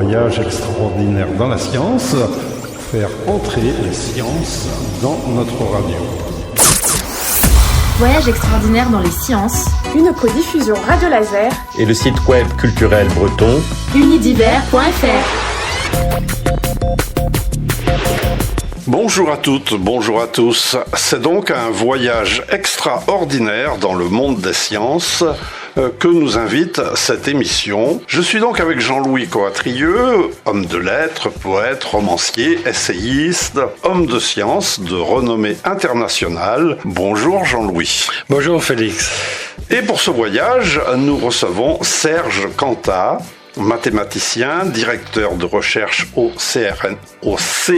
voyage extraordinaire dans la science, faire entrer les sciences dans notre radio. Voyage extraordinaire dans les sciences, une codiffusion Radio Laser et le site web culturel breton unidiver.fr. Bonjour à toutes, bonjour à tous. C'est donc un voyage extraordinaire dans le monde des sciences que nous invite cette émission. Je suis donc avec Jean-Louis Coatrieux, homme de lettres, poète, romancier, essayiste, homme de science de renommée internationale. Bonjour Jean-Louis. Bonjour Félix. Et pour ce voyage, nous recevons Serge Cantat, mathématicien, directeur de recherche au CNRS,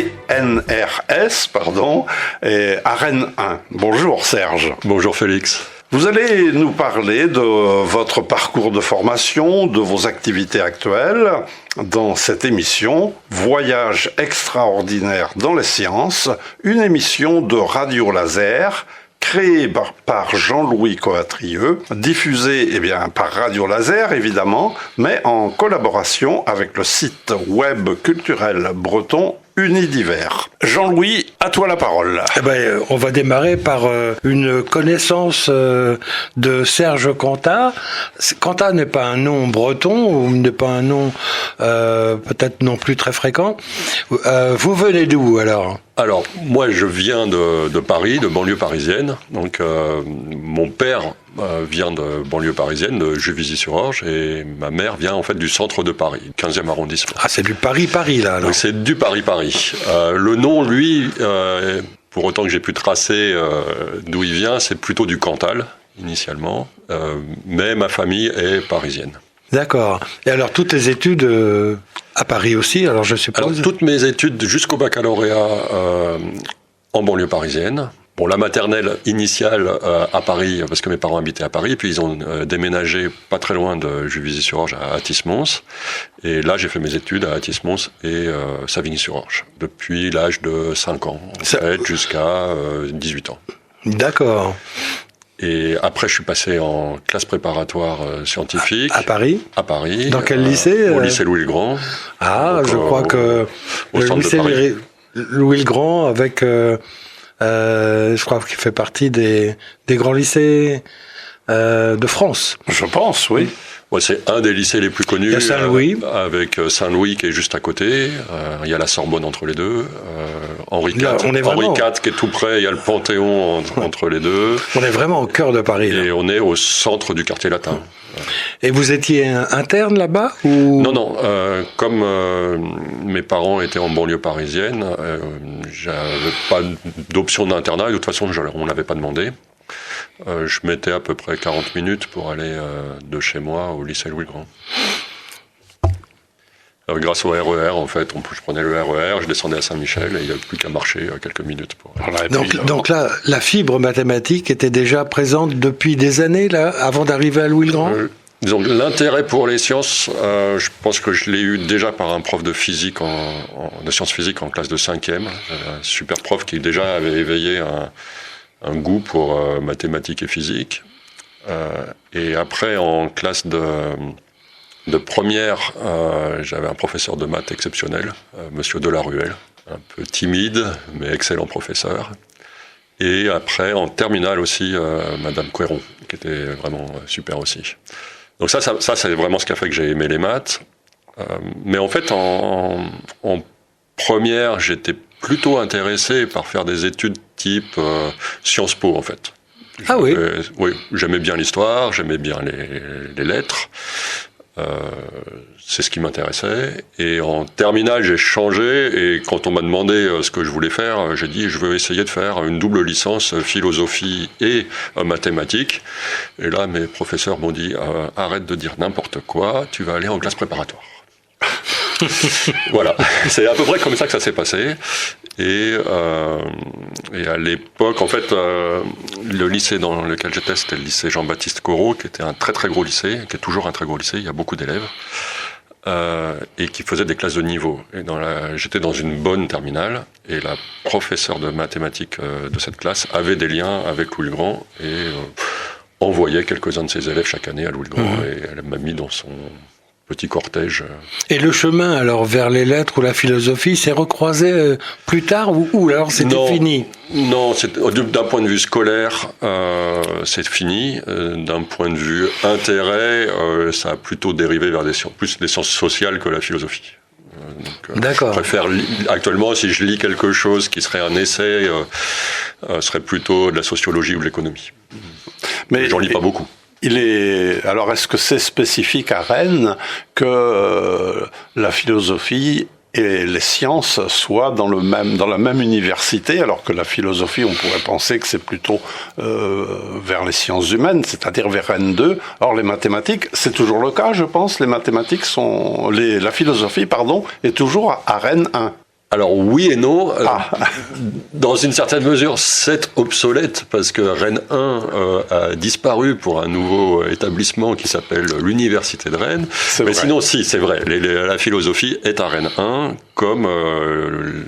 et à Rennes 1. Bonjour Serge. Bonjour Félix. Vous allez nous parler de votre parcours de formation, de vos activités actuelles dans cette émission Voyage extraordinaire dans les sciences, une émission de Radio Laser créée par Jean-Louis Coatrieux, diffusée par Radio Laser évidemment, mais en collaboration avec le site web culturel breton Unidiver. Jean-Louis, à toi la parole. On va démarrer par une connaissance de Serge Cantat. Cantat n'est pas un nom breton, ou n'est pas un nom peut-être non plus très fréquent. Vous venez d'où alors ? Alors, moi je viens de Paris, de banlieue parisienne. Donc mon père vient de banlieue parisienne, de Juvisy-sur-Orge, et ma mère vient en fait du centre de Paris, 15e arrondissement. Ah, c'est du Paris-Paris là alors. Donc, c'est du Paris-Paris. Le nom, lui, pour autant que j'ai pu tracer d'où il vient, c'est plutôt du Cantal, initialement, mais ma famille est parisienne. D'accord. Et alors, toutes les études à Paris aussi, alors je suppose. Alors, toutes mes études jusqu'au baccalauréat en banlieue parisienne. Bon, la maternelle initiale à Paris, parce que mes parents habitaient à Paris, puis ils ont déménagé pas très loin de Juvisy-sur-Orge à Athis-Mons. Et là, j'ai fait mes études à Athis-Mons et Savigny-sur-Orge, depuis l'âge de 5 ans, en fait, jusqu'à 18 ans. D'accord. Et après, je suis passé en classe préparatoire scientifique. À Paris ? À Paris. Dans quel lycée ? Au lycée Louis-le-Grand. Ah, donc, je crois que au le lycée Paris. Louis-le-Grand, avec... je crois qu'il fait partie des grands lycées de France. Je pense, oui. Ouais, c'est un des lycées les plus connus. Il y a Saint-Louis. Avec Saint-Louis qui est juste à côté. Il y a la Sorbonne entre les deux. Henri IV, Là, Henri IV qui est tout près. Il y a le Panthéon entre les deux. On est vraiment au cœur de Paris. Et là. on est au centre du quartier latin. Et vous étiez interne là-bas ou... Non. Comme mes parents étaient en banlieue parisienne, j'avais pas d'option d'internat. Et de toute façon, on l'avait pas demandé. Je mettais à peu près 40 minutes pour aller de chez moi au lycée Louis-le-Grand. Grâce au RER, en fait, je prenais le RER, je descendais à Saint-Michel et il n'y avait plus qu'à marcher quelques minutes. Donc là, la fibre mathématique était déjà présente depuis des années, là, avant d'arriver à Louis-le-Grand ? Disons, l'intérêt pour les sciences, je pense que je l'ai eu déjà par un prof de physique, de sciences physiques en classe de 5e. Un super prof qui déjà avait éveillé un goût pour mathématiques et physique. Et après, en classe de première, j'avais un professeur de maths exceptionnel, Monsieur Delaruelle, un peu timide, mais excellent professeur. Et après, en terminale aussi, Madame Couéron, qui était vraiment super aussi. Donc ça c'est vraiment ce qui a fait que j'ai aimé les maths. Mais en fait, en première, j'étais plutôt intéressé par faire des études type Sciences Po, en fait. Ah oui. Oui, j'aimais bien l'histoire, j'aimais bien les lettres. C'est ce qui m'intéressait. Et en terminale, j'ai changé. Et quand on m'a demandé ce que je voulais faire, j'ai dit je veux essayer de faire une double licence philosophie et mathématiques. Et là, mes professeurs m'ont dit arrête de dire n'importe quoi, tu vas aller en classe préparatoire. Voilà, c'est à peu près comme ça que ça s'est passé. Et à l'époque, en fait, le lycée dans lequel j'étais, c'était le lycée Jean-Baptiste Corot, qui était un très très gros lycée, qui est toujours un très gros lycée, il y a beaucoup d'élèves, et qui faisait des classes de niveau. Et j'étais dans une bonne terminale, et la professeure de mathématiques de cette classe avait des liens avec Louis-le-Grand, et envoyait quelques-uns de ses élèves chaque année à Louis-le-Grand, et elle m'a mis dans petit cortège. Et le chemin, alors, vers les lettres ou la philosophie, s'est recroisé plus tard ou alors c'était fini? Non, d'un point de vue scolaire, c'est fini. D'un point de vue intérêt, ça a plutôt dérivé vers plus les sciences sociales que la philosophie. D'accord. Je préfère actuellement, si je lis quelque chose qui serait un essai, serait plutôt de la sociologie ou de l'économie. Mais j'en lis pas beaucoup. Alors, est-ce que c'est spécifique à Rennes que la philosophie et les sciences soient dans la même université, alors que la philosophie, on pourrait penser que c'est plutôt vers les sciences humaines, c'est-à-dire vers Rennes 2. Or, les mathématiques, c'est toujours le cas, je pense. La philosophie, est toujours à Rennes 1. Alors oui et non. Dans une certaine mesure, c'est obsolète parce que Rennes 1 a disparu pour un nouveau établissement qui s'appelle l'Université de Rennes. Mais sinon, si, c'est vrai. La philosophie est à Rennes 1 comme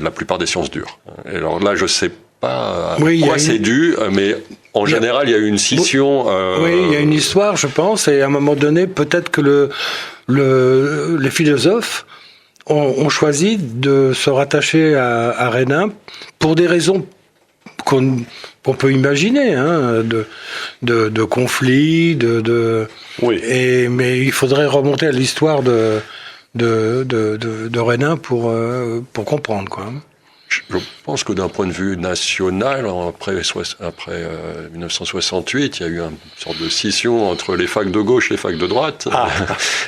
la plupart des sciences dures. Et alors là, je sais pas à quoi c'est dû, mais en général, il y a eu une scission. Oui, il y a une histoire, je pense, et à un moment donné, peut-être que les philosophes ont choisi de se rattacher à Rennes 1 pour des raisons qu'on peut imaginer, hein, de conflits, Oui. Mais il faudrait remonter à l'histoire de Rennes 1 pour comprendre, quoi. Je pense que d'un point de vue national, après 1968, il y a eu une sorte de scission entre les facs de gauche et les facs de droite.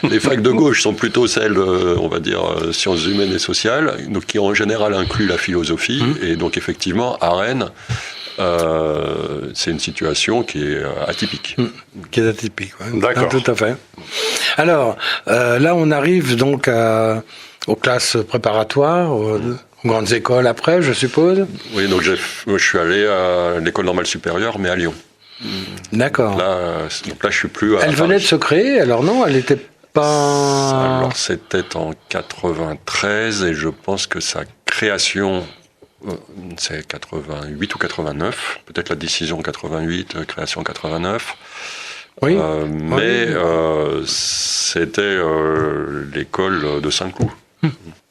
Les facs de gauche sont plutôt celles, on va dire, sciences humaines et sociales, donc qui en général incluent la philosophie. Et donc effectivement, à Rennes, c'est une situation qui est atypique. Qui est atypique, oui. D'accord. Tout à fait. Alors, là, on arrive donc aux classes préparatoires, aux grandes écoles après, je suppose. Oui, donc je suis allé à l'école normale supérieure, mais à Lyon. D'accord. Donc là, je suis plus à Elle venait de se créer, alors non, elle n'était pas... Alors, c'était en 93, et je pense que sa création, c'est 88 ou 89, peut-être la décision 88, création 89. Oui. C'était l'école de Saint-Cloud.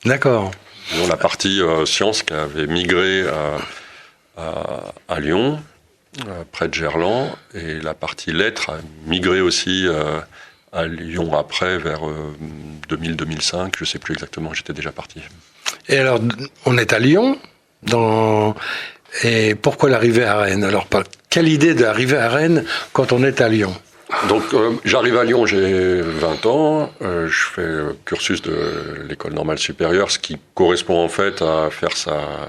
D'accord. Dans la partie sciences qui avait migré à Lyon, près de Gerland, et la partie lettres a migré aussi à Lyon après, vers 2000-2005, je ne sais plus exactement, j'étais déjà parti. Et alors, on est à Lyon, et pourquoi l'arrivée à Rennes? Alors, quelle idée d'arriver à Rennes quand on est à Lyon? Donc, j'arrive à Lyon, j'ai 20 ans, je fais le cursus de l'école normale supérieure, ce qui correspond en fait à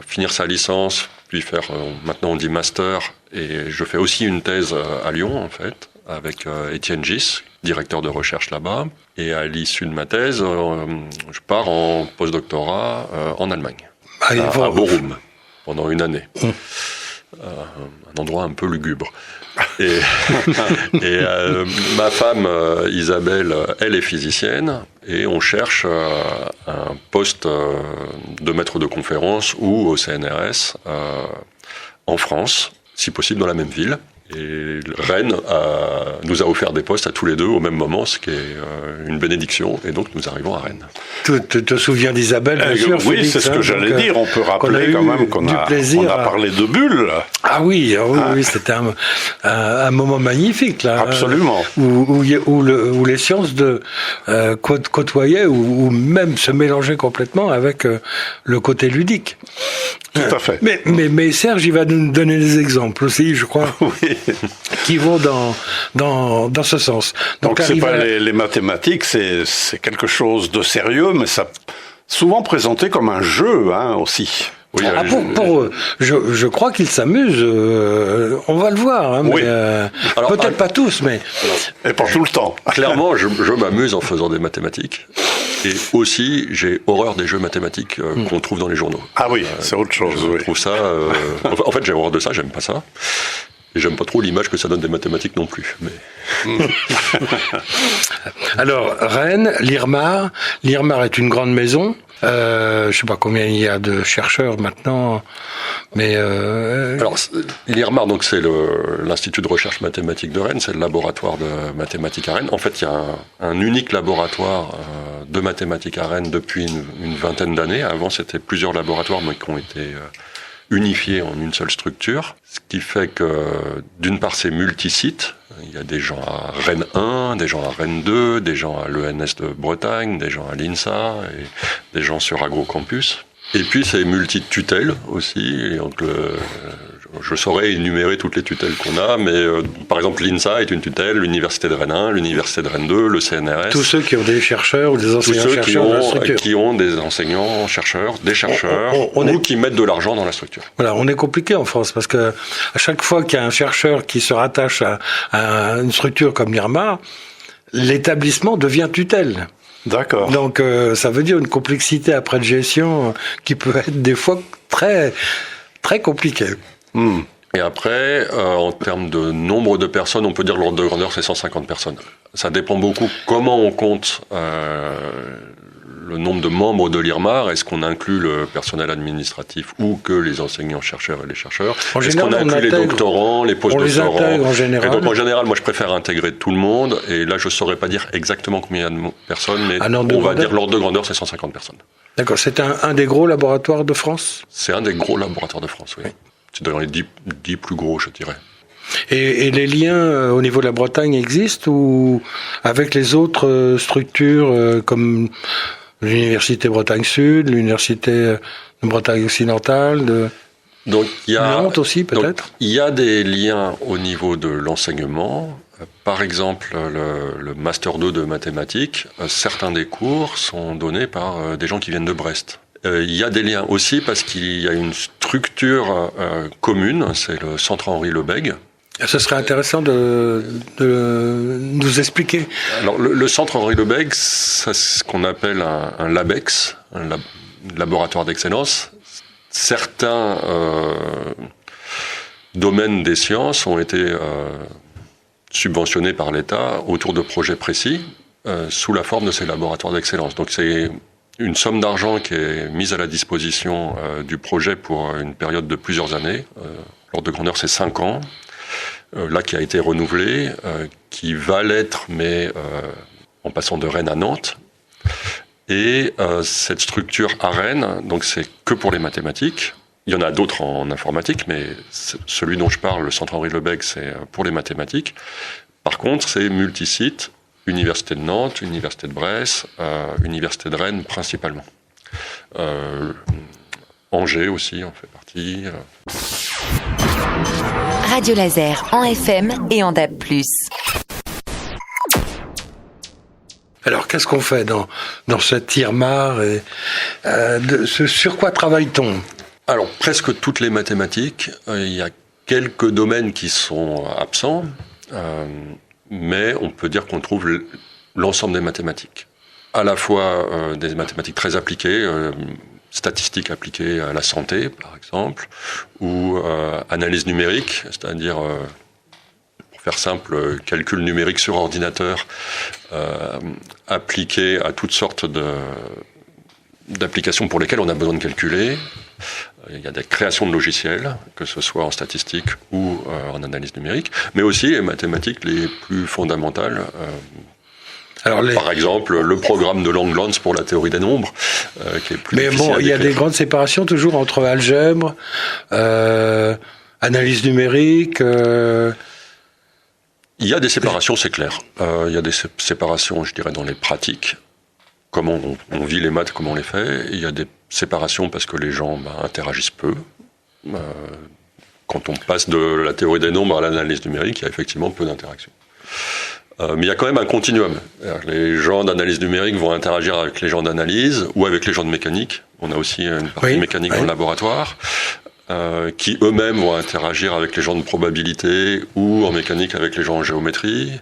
finir sa licence, puis faire, maintenant on dit master, et je fais aussi une thèse à Lyon en fait, avec Étienne Gis, directeur de recherche là-bas, et à l'issue de ma thèse, je pars en postdoctorat en Allemagne, à Bochum, pendant une année. Un endroit un peu lugubre. Et ma femme Isabelle, elle est physicienne, et on cherche un poste de maître de conférence ou au CNRS en France, si possible dans la même ville. Et Rennes nous a offert des postes à tous les deux au même moment, ce qui est une bénédiction, et donc nous arrivons à Rennes. Tu te souviens d'Isabelle, bien sûr, oui, Félix, c'est ce que j'allais dire. On peut rappeler quand même qu'on a parlé de bulles. Ah oui, c'était un moment magnifique, là. Absolument. Où les sciences côtoyaient ou même se mélangeaient complètement avec le côté ludique. Tout à fait. Mais Serge, il va nous donner des exemples aussi, je crois, oui, qui vont dans ce sens. Donc c'est pas les mathématiques, c'est quelque chose de sérieux, mais ça souvent présenté comme un jeu, hein, aussi. Oui, pour eux, je crois qu'ils s'amusent. On va le voir. Hein, oui. Peut-être pas tous, mais et pas tout le temps. Clairement, je m'amuse en faisant des mathématiques. Et aussi, j'ai horreur des jeux mathématiques qu'on trouve dans les journaux. Ah oui, c'est autre chose. Je trouve ça. En fait, j'ai horreur de ça. J'aime pas ça. Et j'aime pas trop l'image que ça donne des mathématiques non plus. Mais... Alors, Rennes, l'IRMAR est une grande maison. Je sais pas combien il y a de chercheurs maintenant, mais Alors, l'IRMAR, donc c'est l'Institut de recherche mathématique de Rennes, c'est le laboratoire de mathématiques à Rennes. En fait, il y a un unique laboratoire de mathématiques à Rennes depuis une vingtaine d'années. Avant, c'était plusieurs laboratoires, mais qui ont été unifiés en une seule structure. Ce qui fait que, d'une part, c'est multi-sites. Il y a des gens à Rennes 1, des gens à Rennes 2, des gens à l'ENS de Bretagne, des gens à l'INSA, et des gens sur AgroCampus. Et puis c'est multi-tutelles aussi. Et donc je saurais énumérer toutes les tutelles qu'on a, mais par exemple l'INSA est une tutelle, l'Université de Rennes 1, l'Université de Rennes 2, le CNRS. Tous ceux qui ont des chercheurs ou des enseignants-chercheurs dans la structure. Qui ont des enseignants-chercheurs, des chercheurs, ou qui mettent de l'argent dans la structure. Voilà, on est compliqué en France, parce que à chaque fois qu'il y a un chercheur qui se rattache à une structure comme l'IRMAR, l'établissement devient tutelle. D'accord. Donc ça veut dire une complexité après de gestion qui peut être des fois très très compliquée. Et après, en termes de nombre de personnes, on peut dire que l'ordre de grandeur c'est 150 personnes. Ça dépend beaucoup comment on compte le nombre de membres de l'IRMAR. Est-ce qu'on inclut le personnel administratif ou que les enseignants-chercheurs et les chercheurs? Est-ce qu'on inclut les doctorants, les post-doctorants? On les intègre en général. Et donc en général, moi je préfère intégrer tout le monde. Et là, je ne saurais pas dire exactement combien il y a de personnes, mais on va dire l'ordre de grandeur, c'est 150 personnes. D'accord, c'est un des gros laboratoires de France? C'est un des gros laboratoires de France, oui. C'est dans les 10 plus gros, je dirais. Et les liens au niveau de la Bretagne existent ou avec les autres structures comme l'Université Bretagne Sud, l'Université de Bretagne Occidentale, donc il y a Nantes aussi peut-être? Il y a des liens au niveau de l'enseignement. Par exemple, le Master 2 de mathématiques, certains des cours sont donnés par des gens qui viennent de Brest. Il y a des liens aussi parce qu'il y a une structure commune, c'est le Centre Henri Lebègue. Ce serait intéressant de nous expliquer. Alors, le Centre Henri Lebègue, c'est ce qu'on appelle un LABEX, un laboratoire d'excellence. Certains domaines des sciences ont été subventionnés par l'État autour de projets précis sous la forme de ces laboratoires d'excellence. Donc c'est une somme d'argent qui est mise à la disposition du projet pour une période de plusieurs années. L'ordre de grandeur, c'est 5 ans. Là, qui a été renouvelé, qui va l'être, mais en passant de Rennes à Nantes. Et cette structure à Rennes, donc c'est que pour les mathématiques. Il y en a d'autres en informatique, mais celui dont je parle, le Centre Henri Lebègue, c'est pour les mathématiques. Par contre, c'est multisite, Université de Nantes, Université de Brest, Université de Rennes principalement. Angers aussi en fait partie. Radio Laser en FM et en DAB+. Alors, qu'est-ce qu'on fait dans cet IRMAR et sur quoi travaille-t-on? Alors, presque toutes les mathématiques. Il y a quelques domaines qui sont absents, mais on peut dire qu'on trouve l'ensemble des mathématiques. À la fois des mathématiques très appliquées, statistiques appliquées à la santé, par exemple, ou analyse numérique, c'est-à-dire, pour faire simple, calcul numérique sur ordinateur, appliqué à toutes sortes d'applications pour lesquelles on a besoin de calculer. Il y a des créations de logiciels, que ce soit en statistique ou en analyse numérique, mais aussi les mathématiques les plus fondamentales. Par exemple, le programme de Langlands pour la théorie des nombres, qui est plus difficile à décrire. Il y a des grandes séparations toujours entre algèbre, analyse numérique. Il y a des séparations, c'est clair. Il y a des séparations, je dirais, dans les pratiques. Comment on vit les maths, comment on les fait. Il y a des séparations parce que les gens interagissent peu. Quand on passe de la théorie des nombres à l'analyse numérique, il y a effectivement peu d'interactions. Mais il y a quand même un continuum. Les gens d'analyse numérique vont interagir avec les gens d'analyse ou avec les gens de mécanique. On a aussi une partie mécanique dans le laboratoire, qui eux-mêmes vont interagir avec les gens de probabilité ou en mécanique avec les gens en géométrie,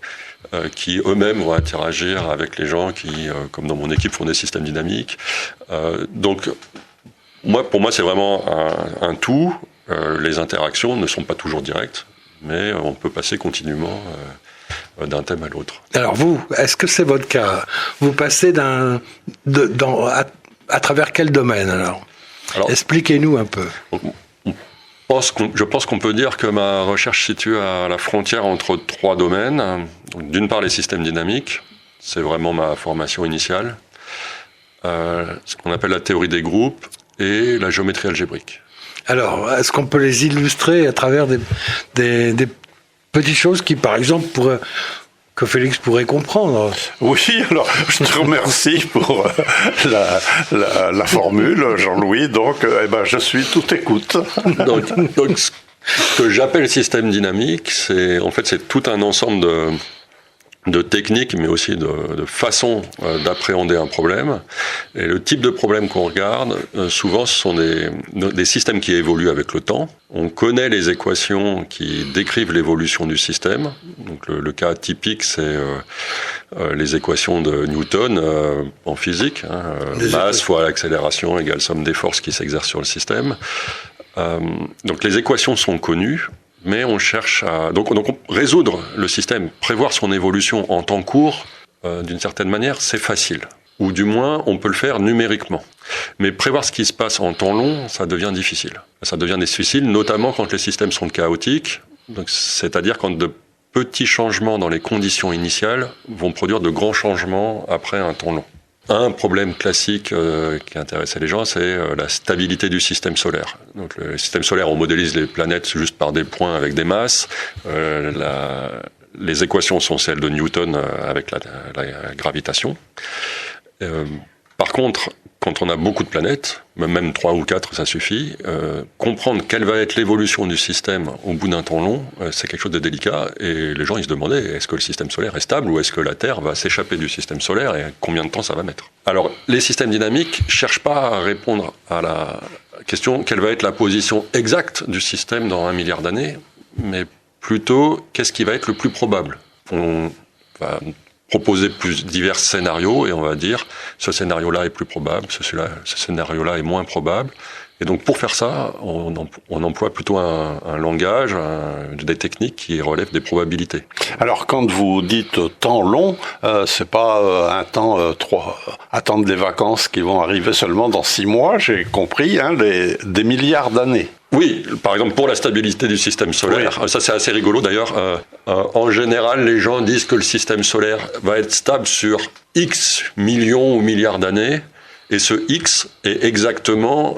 qui eux-mêmes vont interagir avec les gens qui, comme dans mon équipe, font des systèmes dynamiques. Donc, pour moi, c'est vraiment un tout. Les interactions ne sont pas toujours directes, mais on peut passer continuellement d'un thème à l'autre. Alors vous, est-ce que c'est votre cas? Vous passez À travers quel domaine alors Expliquez-nous un peu. Je pense qu'on peut dire que ma recherche se situe à la frontière entre 3 domaines. D'une part, les systèmes dynamiques, c'est vraiment ma formation initiale. Ce qu'on appelle la théorie des groupes et la géométrie algébrique. Alors, est-ce qu'on peut les illustrer à travers des petites choses qui, par exemple, que Félix pourrait comprendre? Oui, alors je te remercie pour la formule, Jean-Louis. Donc, je suis tout écoute. Donc, ce que j'appelle système dynamique, c'est tout un ensemble de techniques, mais aussi de façons d'appréhender un problème. Et le type de problème qu'on regarde, souvent, ce sont des systèmes qui évoluent avec le temps. On connaît les équations qui décrivent l'évolution du système. Donc le cas typique, c'est les équations de Newton en physique. Masse fois l'accélération égale somme des forces qui s'exercent sur le système. Donc les équations sont connues. Mais on cherche à donc résoudre le système, prévoir son évolution en temps court, d'une certaine manière, c'est facile. Ou du moins, on peut le faire numériquement. Mais prévoir ce qui se passe en temps long, ça devient difficile. Ça devient difficile, notamment quand les systèmes sont chaotiques, donc, c'est-à-dire quand de petits changements dans les conditions initiales vont produire de grands changements après un temps long. Un problème classique qui intéressait les gens, c'est la stabilité du système solaire. Donc, le système solaire, on modélise les planètes juste par des points avec des masses. Les équations sont celles de Newton avec la gravitation. Par contre, quand on a beaucoup de planètes, même 3 ou 4, ça suffit, comprendre quelle va être l'évolution du système au bout d'un temps long, c'est quelque chose de délicat. Et les gens, ils se demandaient, est-ce que le système solaire est stable ou est-ce que la Terre va s'échapper du système solaire et combien de temps ça va mettre? Alors, les systèmes dynamiques ne cherchent pas à répondre à la question quelle va être la position exacte du système dans 1 milliard d'années, mais plutôt qu'est-ce qui va être le plus probable. On va proposer divers scénarios et on va dire ce scénario-là est plus probable, ce scénario-là est moins probable. Et donc pour faire ça, on emploie plutôt un langage, des techniques qui relèvent des probabilités. Alors quand vous dites temps long, c'est pas un temps attendre les vacances qui vont arriver seulement dans 6 mois, j'ai compris, des milliards d'années. Oui, par exemple pour la stabilité du système solaire, oui. Ça c'est assez rigolo d'ailleurs. En général, les gens disent que le système solaire va être stable sur X millions ou milliards d'années. Et ce X est exactement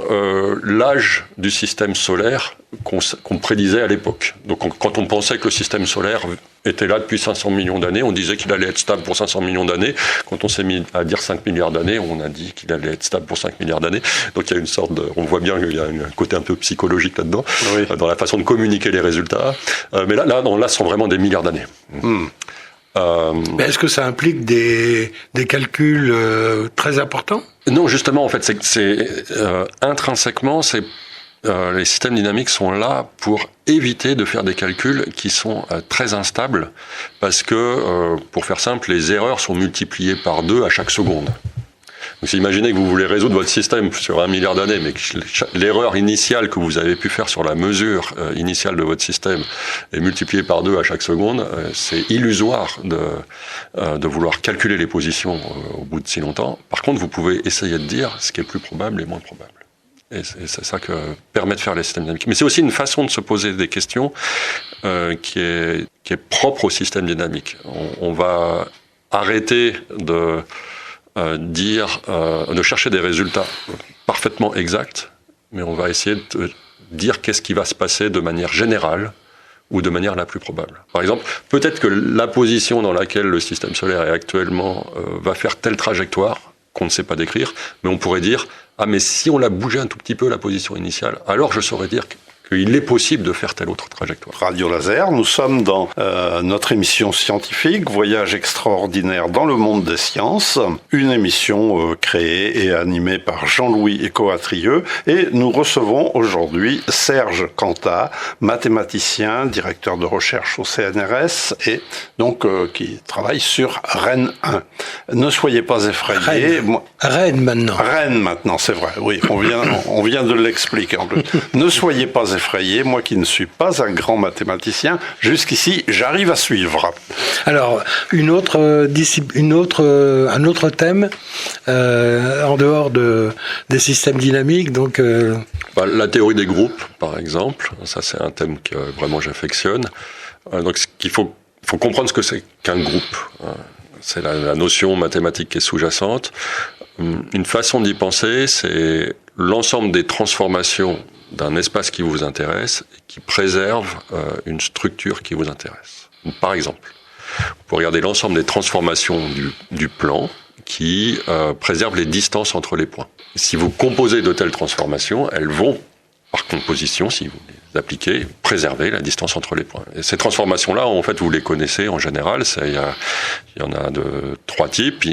l'âge du système solaire qu'on prédisait à l'époque. Donc quand on pensait que le système solaire était là depuis 500 millions d'années, on disait qu'il allait être stable pour 500 millions d'années. Quand on s'est mis à dire 5 milliards d'années, on a dit qu'il allait être stable pour 5 milliards d'années. Donc il y a une sorte on voit bien qu'il y a un côté un peu psychologique là-dedans, oui. Dans la façon de communiquer les résultats. Mais là, ce sont vraiment des milliards d'années. Mais est-ce que ça implique des calculs très importants ? Non, justement, en fait, intrinsèquement, les systèmes dynamiques sont là pour éviter de faire des calculs qui sont très instables, parce que, pour faire simple, les erreurs sont multipliées par 2 à chaque seconde. Donc, imaginez que vous voulez résoudre votre système sur 1 milliard d'années, mais que l'erreur initiale que vous avez pu faire sur la mesure initiale de votre système est multipliée par 2 à chaque seconde. C'est illusoire de vouloir calculer les positions au bout de si longtemps. Par contre, vous pouvez essayer de dire ce qui est plus probable et moins probable. Et c'est ça que permet de faire les systèmes dynamiques. Mais c'est aussi une façon de se poser des questions qui est propre au système dynamique. On va arrêter de chercher des résultats parfaitement exacts, mais on va essayer de dire qu'est-ce qui va se passer de manière générale ou de manière la plus probable. Par exemple, peut-être que la position dans laquelle le système solaire est actuellement va faire telle trajectoire qu'on ne sait pas décrire, mais on pourrait dire « Ah, mais si on la bougeait un tout petit peu, la position initiale, alors je saurais dire qu'il est possible de faire telle autre trajectoire. » Radio Laser, nous sommes dans notre émission scientifique, Voyage extraordinaire dans le monde des sciences, une émission créée et animée par Jean-Louis Coatrieux, et nous recevons aujourd'hui Serge Cantat, mathématicien, directeur de recherche au CNRS, et donc qui travaille sur Rennes 1. Ne soyez pas effrayés. Rennes maintenant. Rennes maintenant, c'est vrai, oui, on vient de l'expliquer en plus. Ne soyez pas effrayés. effrayé, moi qui ne suis pas un grand mathématicien. Jusqu'ici, j'arrive à suivre. Alors, un autre thème, en dehors des systèmes dynamiques, donc... La théorie des groupes, par exemple, ça c'est un thème que vraiment j'affectionne. Donc il faut comprendre ce que c'est qu'un groupe. C'est la notion mathématique qui est sous-jacente. Une façon d'y penser, c'est l'ensemble des transformations d'un espace qui vous intéresse et qui préserve une structure qui vous intéresse. Par exemple, vous pouvez regarder l'ensemble des transformations du plan qui préservent les distances entre les points. Si vous composez de telles transformations, elles vont, par composition, si vous les appliquez, préserver la distance entre les points. Et ces transformations-là, en fait, vous les connaissez en général. Il y en a de 3 types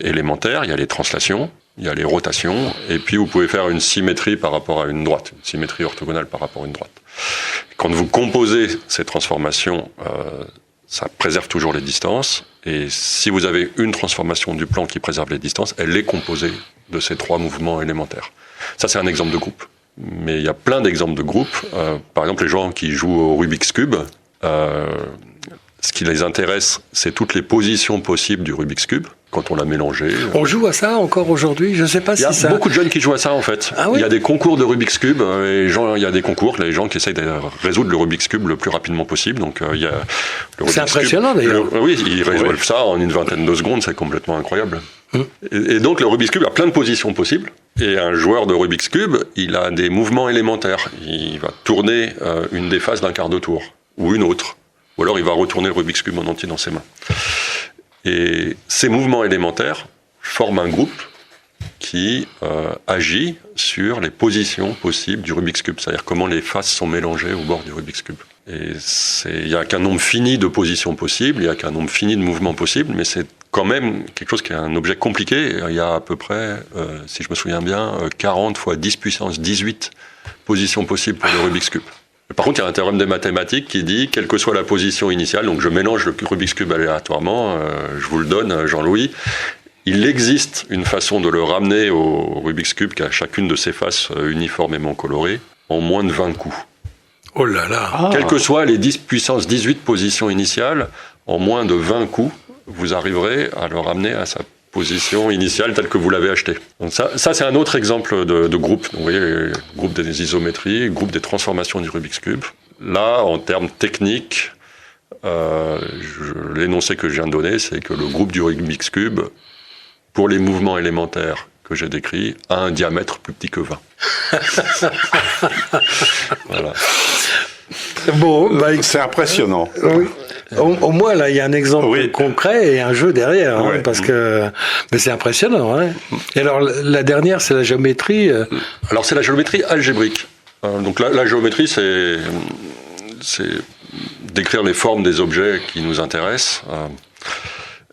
élémentaires. Il y a les translations, il y a les rotations, et puis vous pouvez faire une symétrie par rapport à une droite, une symétrie orthogonale par rapport à une droite. Quand vous composez ces transformations, ça préserve toujours les distances. Et si vous avez une transformation du plan qui préserve les distances, elle est composée de ces 3 mouvements élémentaires. Ça, c'est un exemple de groupe. Mais il y a plein d'exemples de groupes. Par exemple, les gens qui jouent au Rubik's Cube, ce qui les intéresse, c'est toutes les positions possibles du Rubik's Cube, quand on l'a mélangé. On joue à ça encore aujourd'hui? Je ne sais pas si ça... Il y a beaucoup de jeunes qui jouent à ça, en fait. Ah oui? Il y a des concours de Rubik's Cube. Il y a des concours, les gens qui essayent de résoudre le Rubik's Cube le plus rapidement possible. Donc, il y a le c'est Rubik's impressionnant, Cube. d'ailleurs. Oui, ils résolvent ça en une vingtaine de secondes. C'est complètement incroyable. Et donc, le Rubik's Cube a plein de positions possibles. Et un joueur de Rubik's Cube, il a des mouvements élémentaires. Il va tourner une des faces d'un quart de tour, ou une autre. Ou alors, il va retourner le Rubik's Cube en entier dans ses mains. Et ces mouvements élémentaires forment un groupe qui agit sur les positions possibles du Rubik's Cube, c'est-à-dire comment les faces sont mélangées au bord du Rubik's Cube. Et il n'y a qu'un nombre fini de positions possibles, il n'y a qu'un nombre fini de mouvements possibles, mais c'est quand même quelque chose qui est un objet compliqué. Il y a à peu près, si je me souviens bien, 40 fois 10 puissance 18 positions possibles pour le Rubik's Cube. Par contre, il y a un théorème des mathématiques qui dit, quelle que soit la position initiale, donc je mélange le Rubik's Cube aléatoirement, je vous le donne, Jean-Louis, il existe une façon de le ramener au Rubik's Cube qui a chacune de ses faces uniformément colorées en moins de 20 coups. Oh là là! Quelles que soient les 10 puissance 18 positions initiales, en moins de 20 coups, vous arriverez à le ramener à sa position initiale telle que vous l'avez acheté. Donc ça c'est un autre exemple de groupe. Donc vous voyez, le groupe des isométries, le groupe des transformations du Rubik's Cube. Là, en termes techniques, l'énoncé que je viens de donner, c'est que le groupe du Rubik's Cube, pour les mouvements élémentaires que j'ai décrits, a un diamètre plus petit que 20. Voilà. Bon, c'est impressionnant. Oui. Au moins, là, il y a un exemple concret et un jeu derrière, hein, parce que... Mais c'est impressionnant, hein. Et alors, la dernière, c'est la géométrie. Alors, c'est la géométrie algébrique. Donc, la géométrie, c'est décrire les formes des objets qui nous intéressent.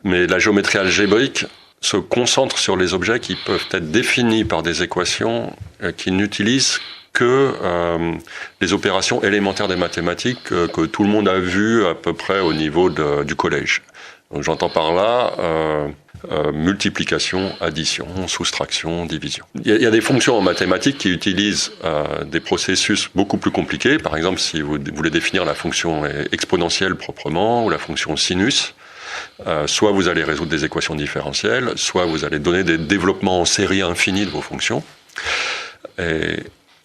Mais la géométrie algébrique se concentre sur les objets qui peuvent être définis par des équations qui n'utilisent que les opérations élémentaires des mathématiques que tout le monde a vues à peu près au niveau du collège. Donc j'entends par là multiplication, addition, soustraction, division. Il y a des fonctions en mathématiques qui utilisent des processus beaucoup plus compliqués. Par exemple, si vous voulez définir la fonction exponentielle proprement ou la fonction sinus, soit vous allez résoudre des équations différentielles, soit vous allez donner des développements en série infinie de vos fonctions.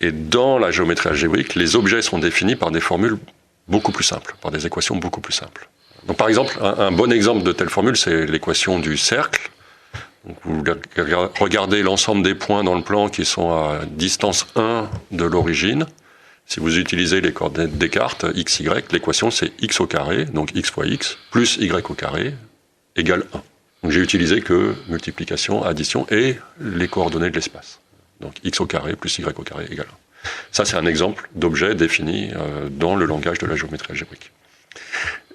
Et dans la géométrie algébrique, les objets sont définis par des formules beaucoup plus simples, par des équations beaucoup plus simples. Donc, par exemple, un bon exemple de telle formule, c'est l'équation du cercle. Donc, vous regardez l'ensemble des points dans le plan qui sont à distance 1 de l'origine. Si vous utilisez les coordonnées de Descartes, x, y, l'équation c'est x au carré, donc x fois x, plus y au carré, égale 1. Donc j'ai utilisé que multiplication, addition et les coordonnées de l'espace. Donc x au carré plus y au carré égale 1. Ça, c'est un exemple d'objet défini dans le langage de la géométrie algébrique.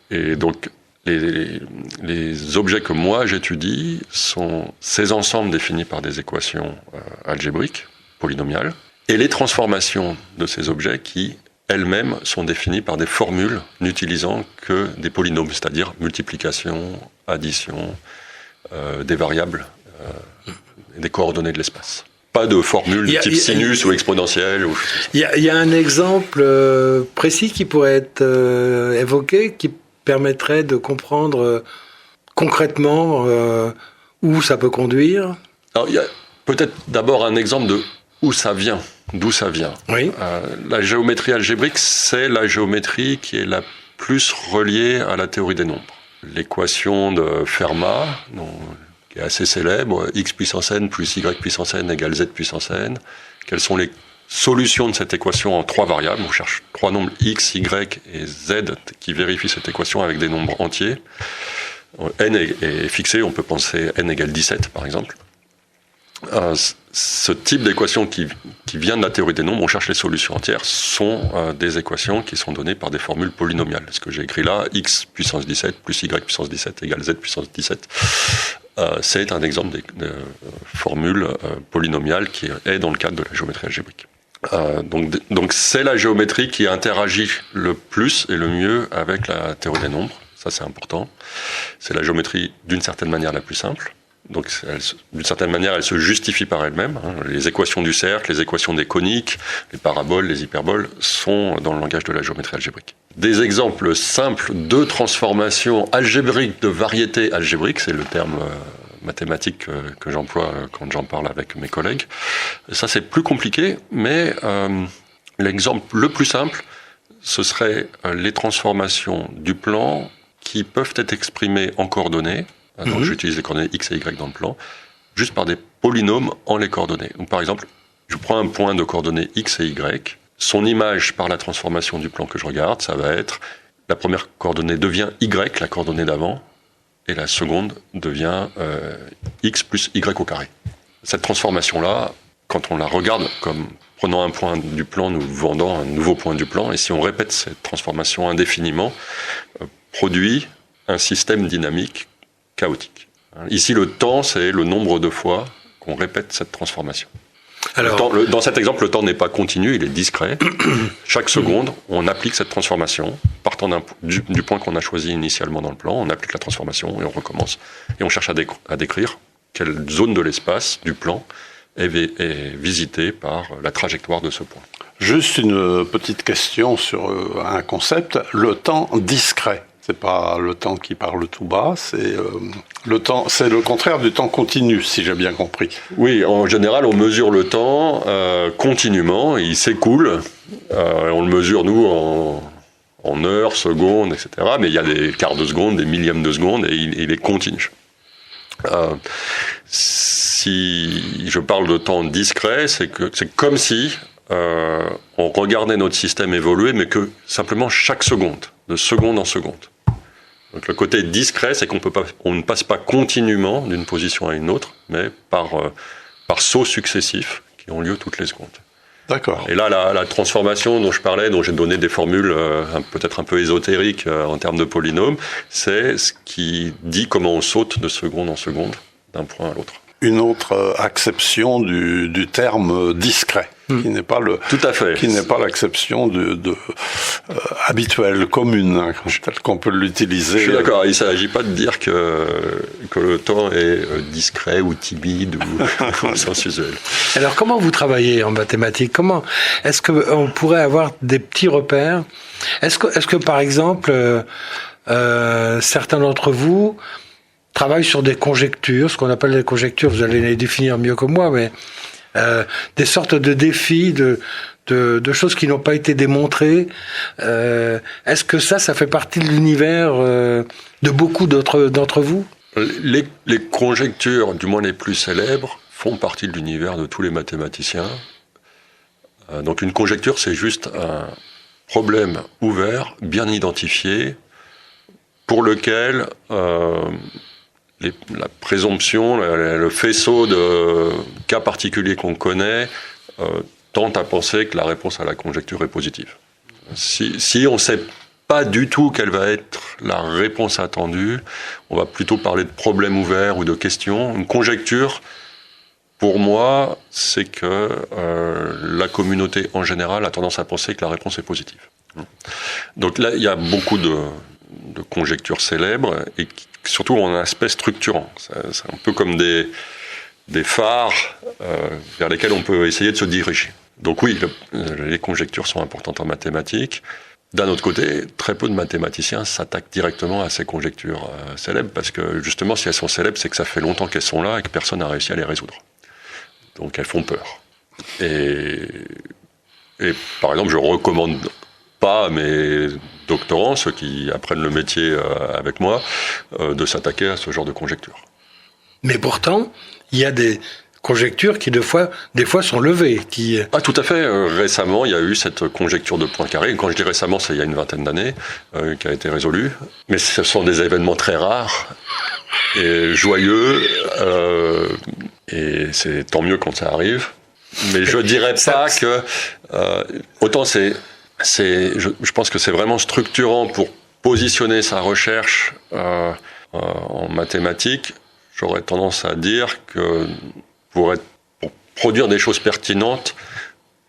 Et donc, les objets que moi j'étudie sont ces ensembles définis par des équations algébriques, polynomiales, et les transformations de ces objets qui, elles-mêmes, sont définies par des formules n'utilisant que des polynômes, c'est-à-dire multiplication, addition, des variables, et des coordonnées de l'espace. pas de formule du type sinus ou exponentielle. Il y a un exemple précis qui pourrait être évoqué, qui permettrait de comprendre concrètement où ça peut conduire. Alors, il y a peut-être d'abord un exemple de d'où ça vient. Oui. La géométrie algébrique, c'est la géométrie qui est la plus reliée à la théorie des nombres. L'équation de Fermat, qui est assez célèbre, x puissance n plus y puissance n égale z puissance n. Quelles sont les solutions de cette équation en 3 variables? On cherche 3 nombres x, y et z qui vérifient cette équation avec des nombres entiers. N est fixé, on peut penser n égale 17 par exemple. Ce type d'équation qui vient de la théorie des nombres, on cherche les solutions entières, sont des équations qui sont données par des formules polynomiales. Ce que j'ai écrit là, x puissance 17 plus y puissance 17 égale z puissance 17, c'est un exemple de formule polynomiale qui est dans le cadre de la géométrie algébrique. Donc c'est la géométrie qui interagit le plus et le mieux avec la théorie des nombres, ça c'est important. C'est la géométrie d'une certaine manière la plus simple. Donc, d'une certaine manière, elle se justifie par elle-même. Les équations du cercle, les équations des coniques, les paraboles, les hyperboles sont dans le langage de la géométrie algébrique. Des exemples simples de transformation algébrique de variété algébrique, c'est le terme mathématique que j'emploie quand j'en parle avec mes collègues. Ça, c'est plus compliqué, mais l'exemple le plus simple, ce serait les transformations du plan qui peuvent être exprimées en coordonnées. Donc j'utilise les coordonnées x et y dans le plan, juste par des polynômes en les coordonnées. Donc par exemple, je prends un point de coordonnées x et y, son image par la transformation du plan que je regarde, ça va être, la première coordonnée devient y, la coordonnée d'avant, et la seconde devient x plus y au carré. Cette transformation-là, quand on la regarde comme prenant un point du plan, nous vendant un nouveau point du plan, et si on répète cette transformation indéfiniment, produit un système dynamique chaotique. Ici, le temps, c'est le nombre de fois qu'on répète cette transformation. Alors, dans cet exemple, le temps n'est pas continu, il est discret. Chaque seconde, on applique cette transformation, partant du point qu'on a choisi initialement dans le plan, on applique la transformation et on recommence. Et on cherche à décrire quelle zone de l'espace du plan est visitée par la trajectoire de ce point. Juste une petite question sur un concept, le temps discret. C'est pas le temps qui parle tout bas, c'est le contraire du temps continu, si j'ai bien compris. Oui, en général, on mesure le temps continuellement, il s'écoule. On le mesure, nous, en heures, secondes, etc. Mais il y a des quarts de seconde, des millièmes de seconde, et il est continu. Si je parle de temps discret, c'est comme si on regardait notre système évoluer, mais que simplement chaque seconde, de seconde en seconde. Donc le côté discret, c'est on ne passe pas continuellement d'une position à une autre, mais par sauts successifs qui ont lieu toutes les secondes. D'accord. Et là, la transformation dont je parlais, dont j'ai donné des formules peut-être un peu ésotériques en termes de polynômes, c'est ce qui dit comment on saute de seconde en seconde d'un point à l'autre. Une autre acception du terme discret, qui n'est pas tout à fait, qui n'est pas l'acception habituelle, commune, telle qu'on peut l'utiliser. Je suis d'accord. Il ne s'agit pas de dire que le temps est discret ou timide ou au sens usuel. Alors, comment vous travaillez en mathématiques? Comment est-ce qu'on pourrait avoir des petits repères? Est-ce que par exemple, certains d'entre vous travaillent sur des conjectures, ce qu'on appelle des conjectures, vous allez les définir mieux que moi, mais des sortes de défis, de choses qui n'ont pas été démontrées. Est-ce que ça fait partie de l'univers de beaucoup d'entre vous? Les conjectures, du moins les plus célèbres, font partie de l'univers de tous les mathématiciens. Donc une conjecture, c'est juste un problème ouvert, bien identifié, pour lequel la présomption, le faisceau de cas particuliers qu'on connaît tente à penser que la réponse à la conjecture est positive. Si on ne sait pas du tout quelle va être la réponse attendue, on va plutôt parler de problèmes ouverts ou de questions. Une conjecture, pour moi, c'est que la communauté en général a tendance à penser que la réponse est positive. Donc là, il y a beaucoup de conjectures célèbres et qui surtout ont un aspect structurant. C'est un peu comme des des phares vers lesquels on peut essayer de se diriger. Donc oui, les conjectures sont importantes en mathématiques. D'un autre côté, très peu de mathématiciens s'attaquent directement à ces conjectures célèbres, parce que justement, si elles sont célèbres, c'est que ça fait longtemps qu'elles sont là et que personne n'a réussi à les résoudre. Donc elles font peur. Et par exemple, je recommande pas à mes doctorants, ceux qui apprennent le métier avec moi, de s'attaquer à ce genre de conjectures. Mais pourtant, il y a des conjectures qui, des fois sont levées. Ah, tout à fait. Récemment, il y a eu cette conjecture de Poincaré. Quand je dis récemment, c'est il y a une vingtaine d'années, qui a été résolue. Mais ce sont des événements très rares et joyeux. Et c'est tant mieux quand ça arrive. Mais je dirais pas que... autant je pense que c'est vraiment structurant pour positionner sa recherche en mathématiques. J'aurais tendance à dire que pour produire des choses pertinentes,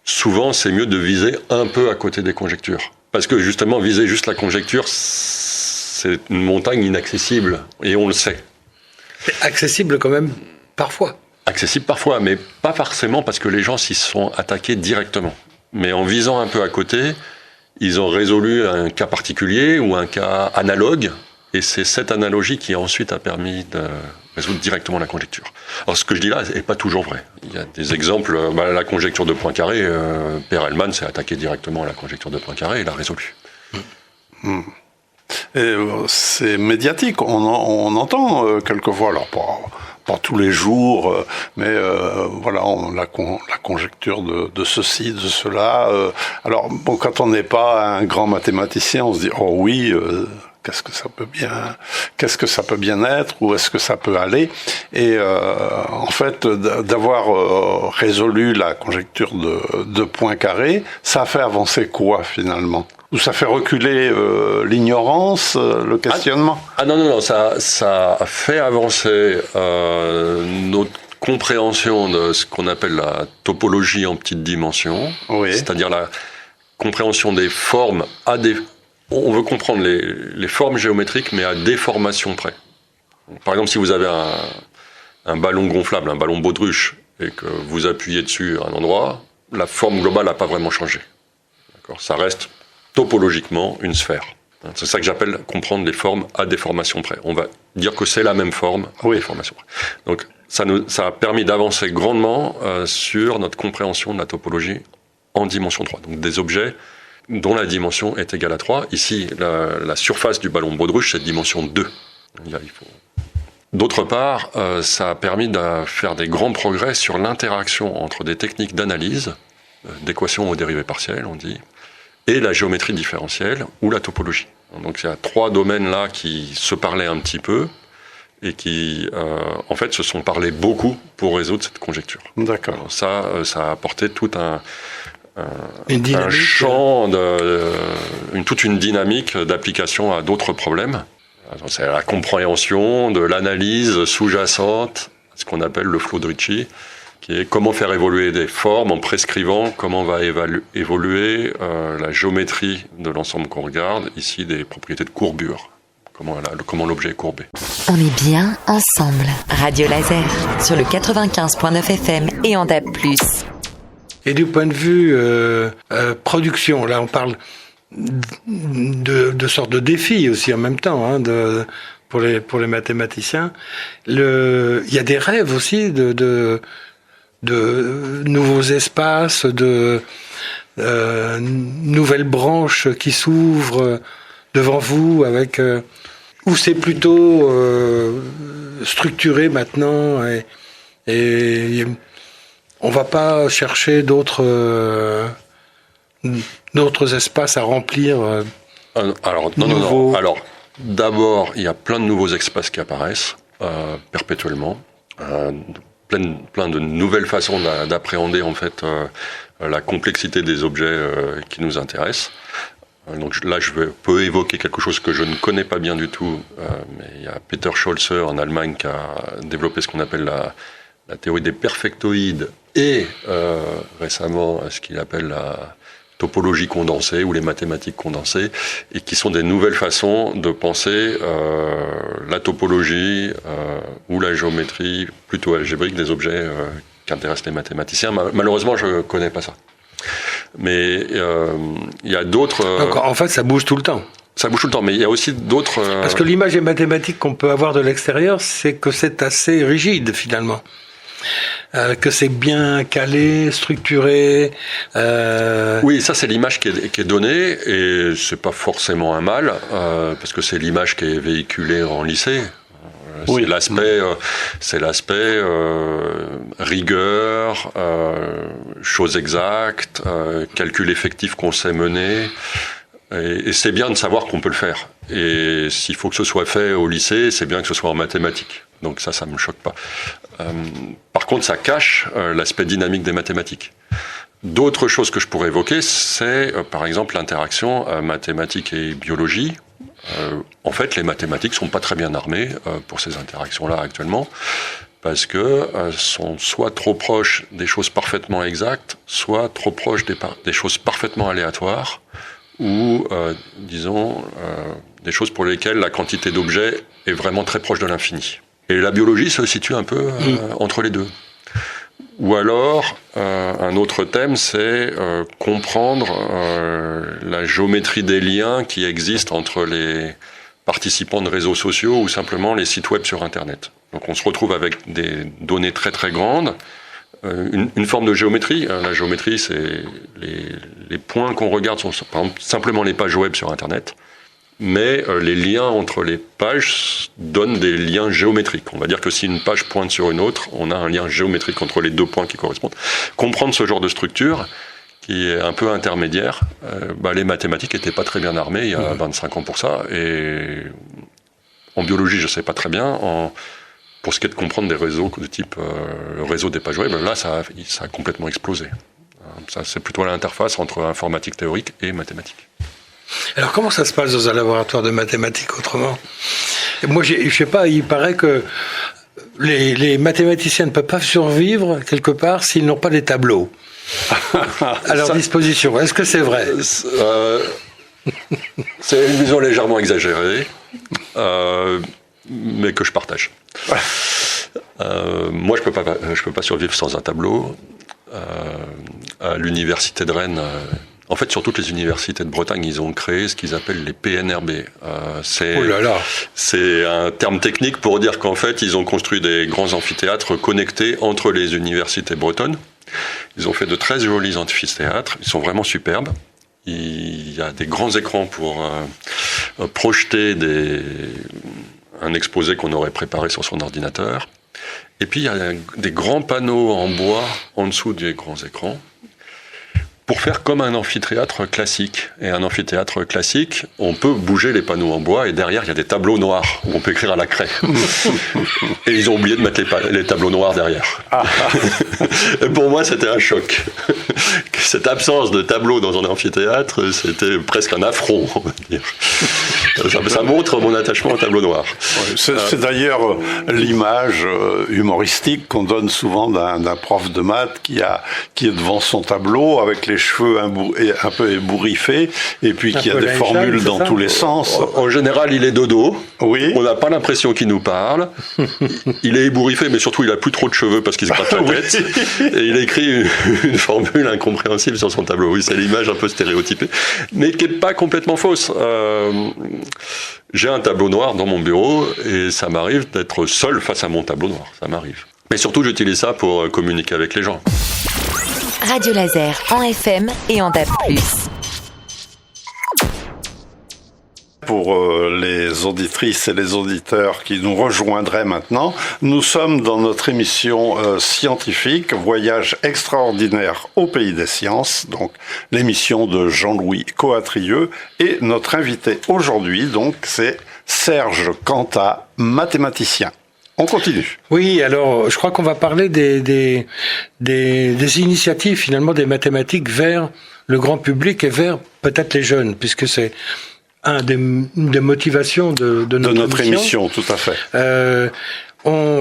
souvent c'est mieux de viser un peu à côté des conjectures. Parce que justement, viser juste la conjecture, c'est une montagne inaccessible, et on le sait. Accessible quand même, parfois. Accessible parfois, mais pas forcément parce que les gens s'y sont attaqués directement. Mais en visant un peu à côté, ils ont résolu un cas particulier ou un cas analogue, et c'est cette analogie qui ensuite a permis de résoudre directement la conjecture. Alors ce que je dis là n'est pas toujours vrai. Il y a des exemples, la conjecture de Poincaré, Perelman s'est attaqué directement à la conjecture de Poincaré et l'a résolue. Et c'est médiatique, on entend quelquefois, alors pas tous les jours, mais voilà, la conjecture de ceci, de cela. Alors bon, quand on n'est pas un grand mathématicien, on se dit oh oui. Qu'est-ce que ça peut bien être, où est-ce que ça peut aller, et en fait d'avoir résolu la conjecture de Poincaré, ça a fait avancer quoi finalement? Ou ça fait reculer l'ignorance, le questionnement? Non, ça a fait avancer notre compréhension de ce qu'on appelle la topologie en petites dimensions, oui. C'est-à-dire la compréhension des formes on veut comprendre les formes géométriques, mais à déformation près. Par exemple, si vous avez un ballon gonflable, un ballon baudruche, et que vous appuyez dessus à un endroit, la forme globale n'a pas vraiment changé. D'accord ? Ça reste topologiquement une sphère. C'est ça que j'appelle comprendre les formes à déformation près. On va dire que c'est la même forme à déformation près. Donc, ça a permis d'avancer grandement sur notre compréhension de la topologie en dimension 3. Donc, des objets dont la dimension est égale à 3. Ici, la surface du ballon baudruche, c'est dimension 2. D'autre part, ça a permis de faire des grands progrès sur l'interaction entre des techniques d'analyse, d'équations aux dérivées partielles, on dit, et la géométrie différentielle ou la topologie. Donc il y a 3 domaines là qui se parlaient un petit peu et qui, en fait, se sont parlé beaucoup pour résoudre cette conjecture. D'accord. Alors ça a apporté tout un champ, toute une dynamique d'application à d'autres problèmes. C'est la compréhension de l'analyse sous-jacente, ce qu'on appelle le flow de Ricci, qui est comment faire évoluer des formes en prescrivant comment va évoluer la géométrie de l'ensemble qu'on regarde, ici des propriétés de courbure, comment l'objet est courbé. On est bien ensemble. Radio Laser, sur le 95.9 FM et en DAB+. Et du point de vue production, là on parle de sortes de défis aussi en même temps, pour les mathématiciens. Il y a des rêves aussi de nouveaux espaces, de nouvelles branches qui s'ouvrent devant vous, avec où c'est plutôt structuré maintenant et on va pas chercher d'autres espaces à remplir. Alors non. Alors d'abord, il y a plein de nouveaux espaces qui apparaissent perpétuellement, plein de nouvelles façons d'appréhender en fait la complexité des objets qui nous intéressent. Donc là, je peux évoquer quelque chose que je ne connais pas bien du tout, mais il y a Peter Scholzer en Allemagne qui a développé ce qu'on appelle la théorie des perfectoïdes et récemment ce qu'il appelle topologie condensée ou les mathématiques condensées, et qui sont des nouvelles façons de penser la topologie ou la géométrie plutôt algébrique des objets qu'intéressent les mathématiciens. Malheureusement, je ne connais pas ça. Mais il y a d'autres... Donc, en fait, ça bouge tout le temps. Ça bouge tout le temps, mais il y a aussi d'autres... Parce que l'image des mathématiques qu'on peut avoir de l'extérieur, c'est que c'est assez rigide, finalement. Que c'est bien calé, structuré. Oui, ça c'est l'image qui est donnée, et c'est pas forcément un mal, parce que c'est l'image qui est véhiculée en lycée. Oui. C'est l'aspect rigueur, choses exactes, calcul effectif qu'on sait mener. Et c'est bien de savoir qu'on peut le faire. Et s'il faut que ce soit fait au lycée, c'est bien que ce soit en mathématiques. Donc ça me choque pas. Par contre, ça cache l'aspect dynamique des mathématiques. D'autres choses que je pourrais évoquer, c'est par exemple l'interaction mathématiques et biologie. En fait, les mathématiques sont pas très bien armées pour ces interactions-là actuellement, parce que sont soit trop proches des choses parfaitement exactes, soit trop proches des choses parfaitement aléatoires, ou, disons, des choses pour lesquelles la quantité d'objets est vraiment très proche de l'infini. Et la biologie se situe un peu entre les deux. Ou alors, un autre thème, c'est comprendre la géométrie des liens qui existent entre les participants de réseaux sociaux ou simplement les sites web sur Internet. Donc on se retrouve avec des données très très grandes, une forme de géométrie. La géométrie, c'est les points qu'on regarde sont par exemple simplement les pages web sur Internet, mais les liens entre les pages donnent des liens géométriques. On va dire que si une page pointe sur une autre, on a un lien géométrique entre les deux points qui correspondent. Comprendre ce genre de structure, qui est un peu intermédiaire, les mathématiques n'étaient pas très bien armées il y a 25 ans pour ça, et en biologie, je ne sais pas très bien. Pour ce qui est de comprendre des réseaux de type le réseau des pages web, là, ça a complètement explosé. Ça, c'est plutôt l'interface entre informatique théorique et mathématiques. Alors, comment ça se passe dans un laboratoire de mathématiques autrement ? Moi, je sais pas, il paraît que les mathématiciens ne peuvent pas survivre quelque part s'ils n'ont pas des tableaux à leur disposition. Est-ce que c'est vrai ? C'est une vision légèrement exagérée, mais que je partage. Moi, je peux pas survivre sans un tableau. À l'université de Rennes, en fait, sur toutes les universités de Bretagne, ils ont créé ce qu'ils appellent les PNRB. C'est un terme technique pour dire qu'en fait, ils ont construit des grands amphithéâtres connectés entre les universités bretonnes. Ils ont fait de très jolis amphithéâtres. Ils sont vraiment superbes. Il y a des grands écrans pour projeter un exposé qu'on aurait préparé sur son ordinateur. Et puis, il y a des grands panneaux en bois en dessous des grands écrans pour faire comme un amphithéâtre classique. Et un amphithéâtre classique, on peut bouger les panneaux en bois et derrière, il y a des tableaux noirs où on peut écrire à la craie. Et ils ont oublié de mettre les tableaux noirs derrière. Et pour moi, c'était un choc. Cette absence de tableaux dans un amphithéâtre, c'était presque un affront, on va dire. Ça montre mon attachement au tableau noir. C'est d'ailleurs l'image humoristique qu'on donne souvent d'un prof de maths qui est devant son tableau avec les cheveux un peu ébouriffés et puis qui a des formules dans tous les sens. En général, il est dodo. Oui. On n'a pas l'impression qu'il nous parle. Il est ébouriffé, mais surtout, il a plus trop de cheveux parce qu'il se gratte la tête. Et il écrit une formule incompréhensible sur son tableau. Oui, c'est l'image un peu stéréotypée, mais qui n'est pas complètement fausse. J'ai un tableau noir dans mon bureau et ça m'arrive d'être seul face à mon tableau noir. Ça m'arrive. Mais surtout, j'utilise ça pour communiquer avec les gens. Radio Laser en FM et en DAB+. Pour les auditrices et les auditeurs qui nous rejoindraient maintenant, nous sommes dans notre émission scientifique, Voyage extraordinaire au pays des sciences, donc l'émission de Jean-Louis Coatrieux, et notre invité aujourd'hui, donc, c'est Serge Cantat, mathématicien. On continue. Oui, alors je crois qu'on va parler des initiatives finalement des mathématiques vers le grand public et vers peut-être les jeunes, puisque c'est une des motivations de notre émission. Tout à fait.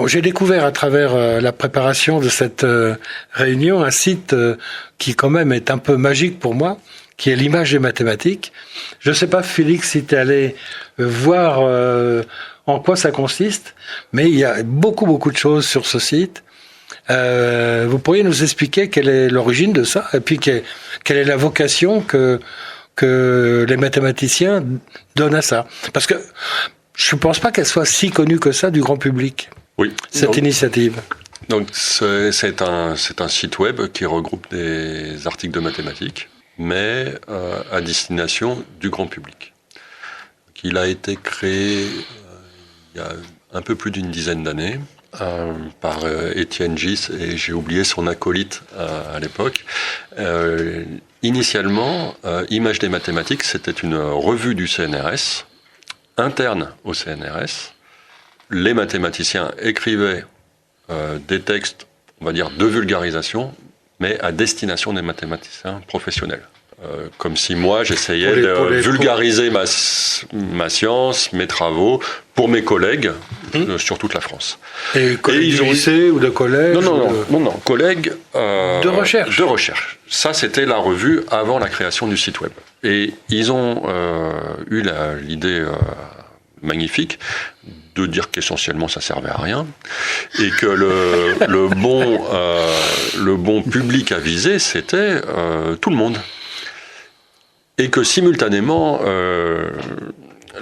J'ai découvert à travers la préparation de cette réunion un site qui quand même est un peu magique pour moi, qui est l'image des mathématiques. Je ne sais pas, Félix, si tu es allé voir en quoi ça consiste, mais il y a beaucoup de choses sur ce site. Vous pourriez nous expliquer quelle est l'origine de ça, et puis quelle est la vocation que les mathématiciens donnent à ça. Parce que je ne pense pas qu'elle soit si connue que ça du grand public, cette initiative. Donc c'est un site web qui regroupe des articles de mathématiques, mais à destination du grand public. Il a été créé il y a un peu plus d'une dizaine d'années par Étienne Gis, et j'ai oublié son acolyte à l'époque. Initialement, Images des mathématiques, c'était une revue du CNRS, interne au CNRS. Les mathématiciens écrivaient des textes, on va dire, de vulgarisation, mais à destination des mathématiciens professionnels. Comme si moi, j'essayais de vulgariser ma science, mes travaux, pour mes collègues sur toute la France. Et collègues du lycée ou de collège? Non, collègues... de recherche. De recherche. Ça, c'était la revue avant la création du site web. Et ils ont eu l'idée magnifique de dire qu'essentiellement ça servait à rien et que le bon public à viser, c'était tout le monde. Et que simultanément,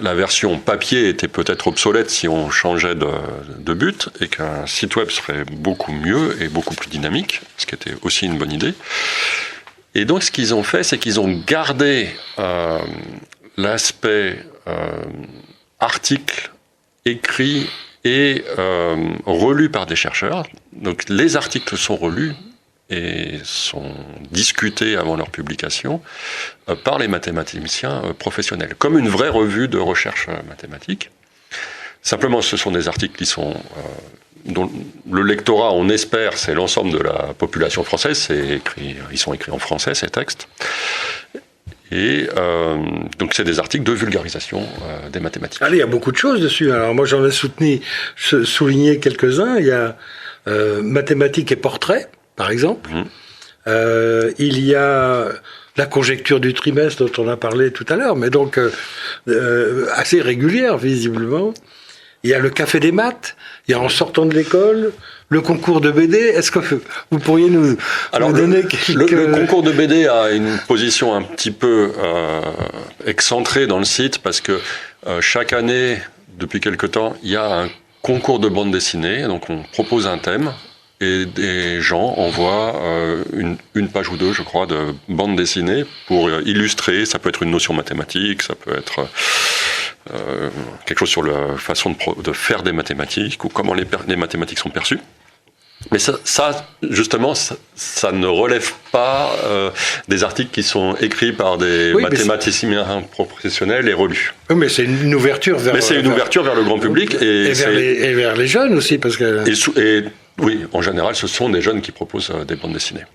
la version papier était peut-être obsolète si on changeait de but, et qu'un site web serait beaucoup mieux et beaucoup plus dynamique, ce qui était aussi une bonne idée. Et donc ce qu'ils ont fait, c'est qu'ils ont gardé l'aspect article écrit et relu par des chercheurs. Donc les articles sont relus et sont discutés avant leur publication par les mathématiciens professionnels, comme une vraie revue de recherche mathématique. Simplement, ce sont des articles qui sont dont le lectorat, on espère, c'est l'ensemble de la population française. Ils sont écrits en français, ces textes. Et donc c'est des articles de vulgarisation des mathématiques. Allez, il y a beaucoup de choses dessus. Alors moi j'en ai souligné quelques-uns. Il y a mathématiques et portraits, par exemple. Il y a la conjecture du trimestre dont on a parlé tout à l'heure, mais donc assez régulière visiblement. Il y a le café des maths. Il y a en sortant de l'école le concours de BD. Est-ce que vous pourriez nous donner le concours de BD a une position un petit peu excentrée dans le site, parce que chaque année, depuis quelque temps, il y a un concours de bande dessinée. Donc on propose un thème et des gens envoient une page ou deux, je crois, de bande dessinée pour illustrer. Ça peut être une notion mathématique, ça peut être quelque chose sur la façon de faire des mathématiques, ou comment les mathématiques sont perçues. Mais ça justement, ça ne relève pas des articles qui sont écrits par des mathématiciens professionnels et relus. Oui, mais c'est une ouverture vers... Mais c'est une ouverture vers le grand public. Et vers les jeunes aussi, parce que... Oui, en général, ce sont des jeunes qui proposent des bandes dessinées.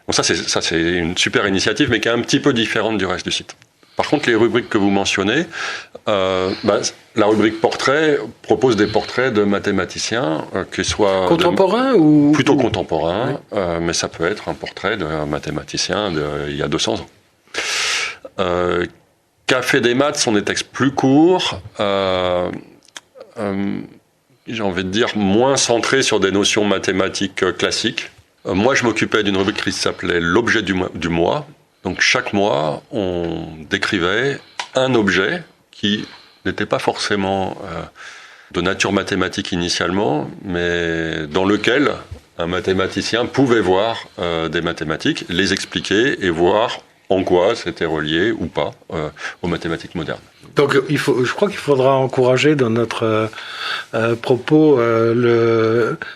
Donc ça, c'est une super initiative, mais qui est un petit peu différente du reste du site. Par contre, les rubriques que vous mentionnez, la rubrique portrait propose des portraits de mathématiciens qui soient... Contemporains ou... Plutôt contemporains, oui. Mais ça peut être un portrait d'un mathématicien il y a 200 ans. Café des maths sont des textes plus courts, j'ai envie de dire moins centrés sur des notions mathématiques classiques. Moi, je m'occupais d'une rubrique qui s'appelait l'objet du mois. Donc chaque mois, on décrivait un objet qui n'était pas forcément de nature mathématique initialement, mais dans lequel un mathématicien pouvait voir des mathématiques, les expliquer et voir en quoi c'était relié ou pas aux mathématiques modernes. Donc je crois qu'il faudra encourager dans notre propos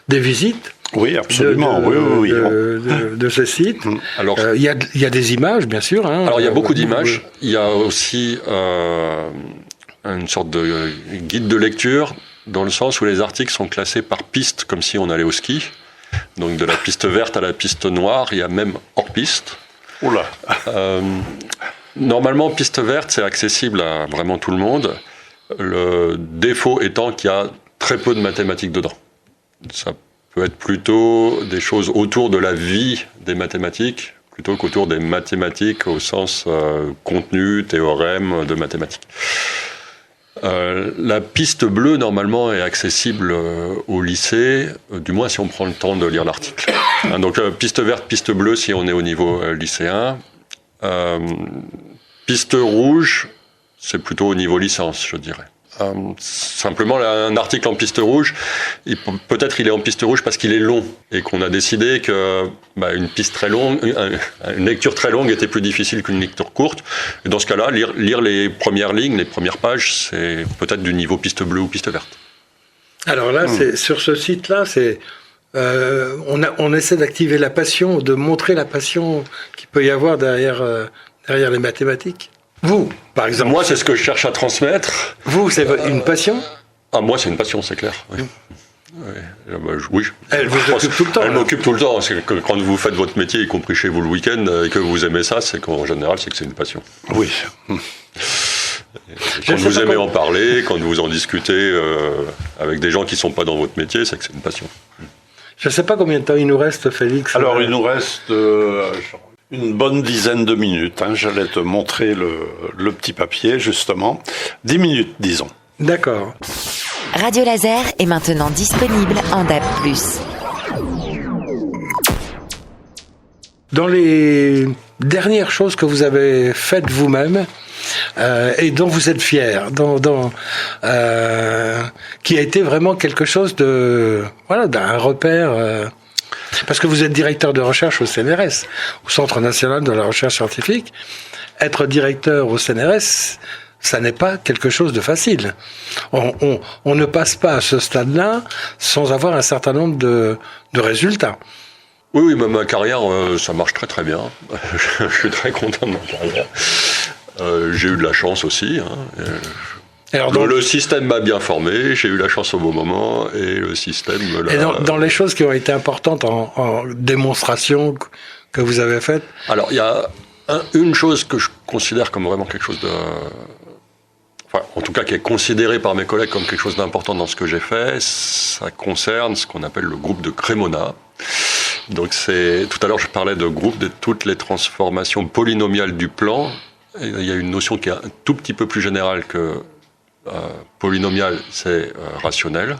des visites. Oui, absolument. De ce site. Alors, il y a des images, bien sûr. Alors, il y a beaucoup d'images. Il y a aussi une sorte de guide de lecture, dans le sens où les articles sont classés par piste, comme si on allait au ski. Donc, de la piste verte à la piste noire, il y a même hors piste. Oula. Normalement, piste verte, c'est accessible à vraiment tout le monde. Le défaut étant qu'il y a très peu de mathématiques dedans. Ça peut être plutôt des choses autour de la vie des mathématiques plutôt qu'autour des mathématiques au sens contenu, théorème de mathématiques. La piste bleue, normalement, est accessible au lycée, du moins si on prend le temps de lire l'article. Donc, piste verte, piste bleue, si on est au niveau lycéen. Piste rouge, c'est plutôt au niveau licence, je dirais. Simplement, un article en piste rouge, peut-être il est en piste rouge parce qu'il est long et qu'on a décidé que une piste très longue, une lecture très longue était plus difficile qu'une lecture courte. Et dans ce cas-là, lire les premières lignes, les premières pages, c'est peut-être du niveau piste bleue ou piste verte. Alors là, sur ce site-là, on essaie d'activer la passion, de montrer la passion qu'il peut y avoir derrière les mathématiques. Vous, par exemple. Moi, c'est ce que je cherche à transmettre. Vous, c'est une passion ? Moi, c'est une passion, c'est clair. Oui. Oui. Elle vous occupe tout le temps. Elle m'occupe tout le temps. C'est que quand vous faites votre métier, y compris chez vous le week-end, et que vous aimez ça, c'est qu'en général, c'est que c'est une passion. Oui. Quand vous aimez en parler, quand vous en discutez avec des gens qui ne sont pas dans votre métier, c'est que c'est une passion. Je ne sais pas combien de temps il nous reste, Félix. Alors, il nous reste une bonne dizaine de minutes. J'allais te montrer le petit papier, justement. 10 minutes, disons. D'accord. Radio Laser est maintenant disponible en DAB+. Dans les dernières choses que vous avez faites vous-même et dont vous êtes fier, qui a été vraiment quelque chose d'un repère. Parce que vous êtes directeur de recherche au CNRS, au Centre national de la recherche scientifique. Être directeur au CNRS, ça n'est pas quelque chose de facile. On ne passe pas à ce stade-là sans avoir un certain nombre de résultats. Oui, ma carrière, ça marche très très bien. Je suis très content de ma carrière. J'ai eu de la chance aussi. Alors donc, le système m'a bien formé, j'ai eu la chance au bon moment et le système me l'a... Et dans les choses qui ont été importantes en démonstration que vous avez faites? Alors, il y a une chose que je considère comme vraiment quelque chose de... Enfin, en tout cas, qui est considéré par mes collègues comme quelque chose d'important dans ce que j'ai fait, ça concerne ce qu'on appelle le groupe de Cremona. Donc, tout à l'heure, je parlais de groupe de toutes les transformations polynomiales du plan. Et il y a une notion qui est un tout petit peu plus générale que polynomial, c'est rationnel.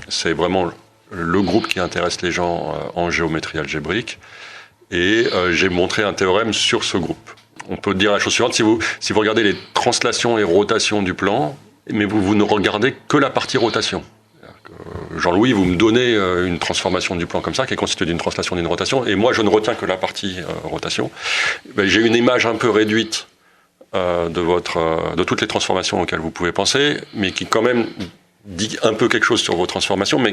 C'est vraiment le groupe qui intéresse les gens en géométrie algébrique. Et j'ai montré un théorème sur ce groupe. On peut dire la chose suivante, si vous regardez les translations et rotations du plan, mais vous ne regardez que la partie rotation. Jean-Louis, vous me donnez une transformation du plan comme ça, qui est constituée d'une translation et d'une rotation, et moi je ne retiens que la partie rotation. J'ai une image un peu réduite de toutes les transformations auxquelles vous pouvez penser, mais qui quand même dit un peu quelque chose sur vos transformations,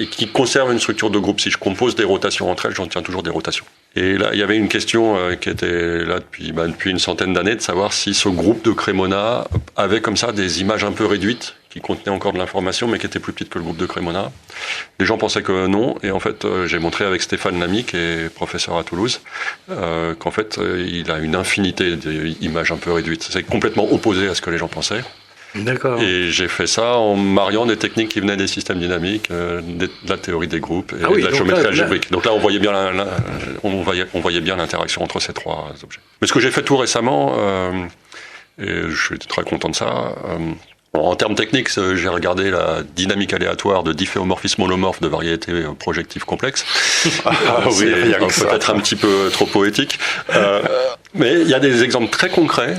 et qui conserve une structure de groupe. Si je compose des rotations entre elles, j'en tiens toujours des rotations. Et là, il y avait une question qui était là depuis une centaine d'années, de savoir si ce groupe de Cremona avait comme ça des images un peu réduites, qui contenaient encore de l'information, mais qui étaient plus petites que le groupe de Cremona. Les gens pensaient que non, et en fait, j'ai montré avec Stéphane Lamy, qui est professeur à Toulouse, qu'en fait, il a une infinité d'images un peu réduites. C'est complètement opposé à ce que les gens pensaient. D'accord. Et j'ai fait ça en mariant des techniques qui venaient des systèmes dynamiques, de la théorie des groupes et de la géométrie algébrique. Donc là, on voyait bien l'interaction entre ces trois objets. Mais ce que j'ai fait tout récemment, et je suis très content de ça, en termes techniques, j'ai regardé la dynamique aléatoire de difféomorphisme holomorphe de variétés projectives complexes. Oui, c'est peut-être un petit peu trop poétique. Mais il y a des exemples très concrets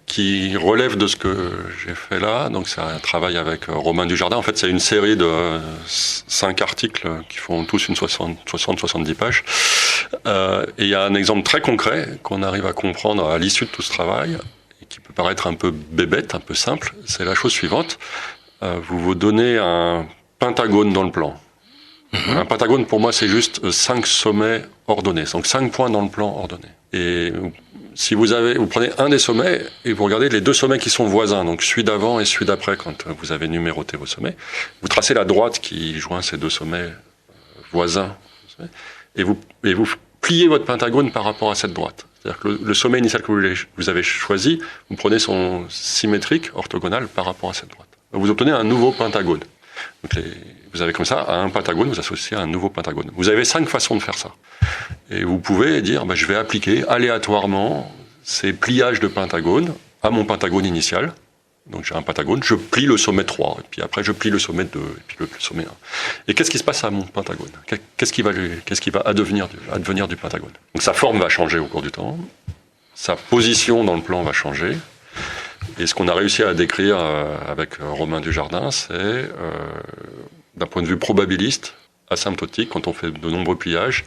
qui relève de ce que j'ai fait là. Donc c'est un travail avec Romain Dujardin. En fait, c'est une série de 5 articles qui font tous une 60-70 pages. Et il y a un exemple très concret qu'on arrive à comprendre à l'issue de tout ce travail, et qui peut paraître un peu bébête, un peu simple. C'est la chose suivante. Vous vous donnez un pentagone dans le plan. Un pentagone, pour moi, c'est juste 5 sommets ordonnés. Donc 5 points dans le plan ordonnés. Et si vous prenez un des sommets et vous regardez les 2 sommets qui sont voisins, donc celui d'avant et celui d'après, quand vous avez numéroté vos sommets, vous tracez la droite qui joint ces 2 sommets voisins, et vous pliez votre pentagone par rapport à cette droite. C'est-à-dire que le sommet initial que vous avez choisi, vous prenez son symétrique orthogonal par rapport à cette droite. Vous obtenez un nouveau pentagone. Donc vous avez comme ça, à un pentagone, vous associez un nouveau pentagone. Vous avez 5 façons de faire ça. Et vous pouvez dire, je vais appliquer aléatoirement ces pliages de pentagones à mon pentagone initial. Donc j'ai un pentagone, je plie le sommet 3, et puis après je plie le sommet 2, et puis le sommet 1. Et qu'est-ce qui se passe à mon pentagone ? Qu'est-ce qui va advenir du pentagone ? Donc sa forme va changer au cours du temps, sa position dans le plan va changer, et ce qu'on a réussi à décrire avec Romain Dujardin, c'est, d'un point de vue probabiliste, asymptotique, quand on fait de nombreux pliages,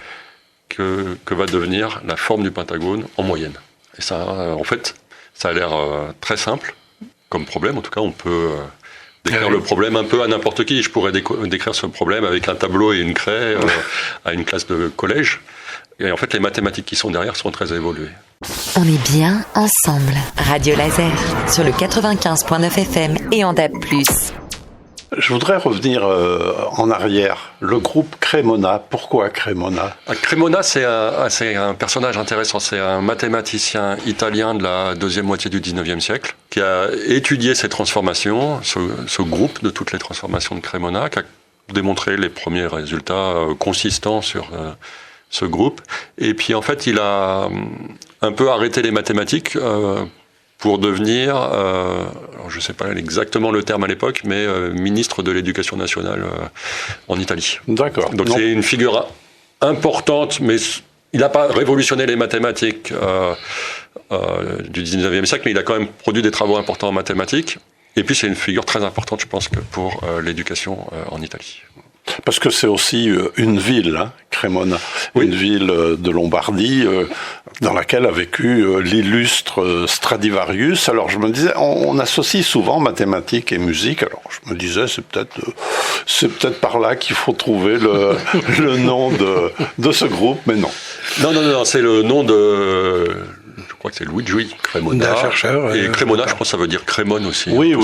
que va devenir la forme du pentagone en moyenne. Et ça, en fait, ça a l'air très simple comme problème. En tout cas, on peut décrire le problème un peu à n'importe qui. Je pourrais décrire ce problème avec un tableau et une craie à une classe de collège. Et en fait, les mathématiques qui sont derrière sont très évoluées. On est bien ensemble. Radio Laser, sur le 95.9 FM et en DAB+. Je voudrais revenir en arrière. Le groupe Cremona, pourquoi Cremona ? Cremona, c'est un personnage intéressant. C'est un mathématicien italien de la deuxième moitié du 19e siècle qui a étudié ces transformations, ce groupe de toutes les transformations de Cremona, qui a démontré les premiers résultats consistants sur ce groupe. Et puis, en fait, il a un peu arrêté les mathématiques pour devenir, alors je ne sais pas exactement le terme à l'époque, mais ministre de l'Éducation nationale en Italie. D'accord. Donc c'est une figure importante, mais il n'a pas révolutionné les mathématiques du 19e siècle, mais il a quand même produit des travaux importants en mathématiques. Et puis c'est une figure très importante, je pense, pour l'éducation en Italie. Parce que c'est aussi une ville, Cremona, oui. Une ville de Lombardie dans laquelle a vécu l'illustre Stradivarius. Alors je me disais, on associe souvent mathématiques et musique. Alors je me disais, c'est peut-être par là qu'il faut trouver le nom de ce groupe, mais non. Non, c'est le nom de... Je crois que c'est Luigi Cremona. D'un chercheur. Et Cremona, je pense que ça veut dire Crémone aussi. Oui,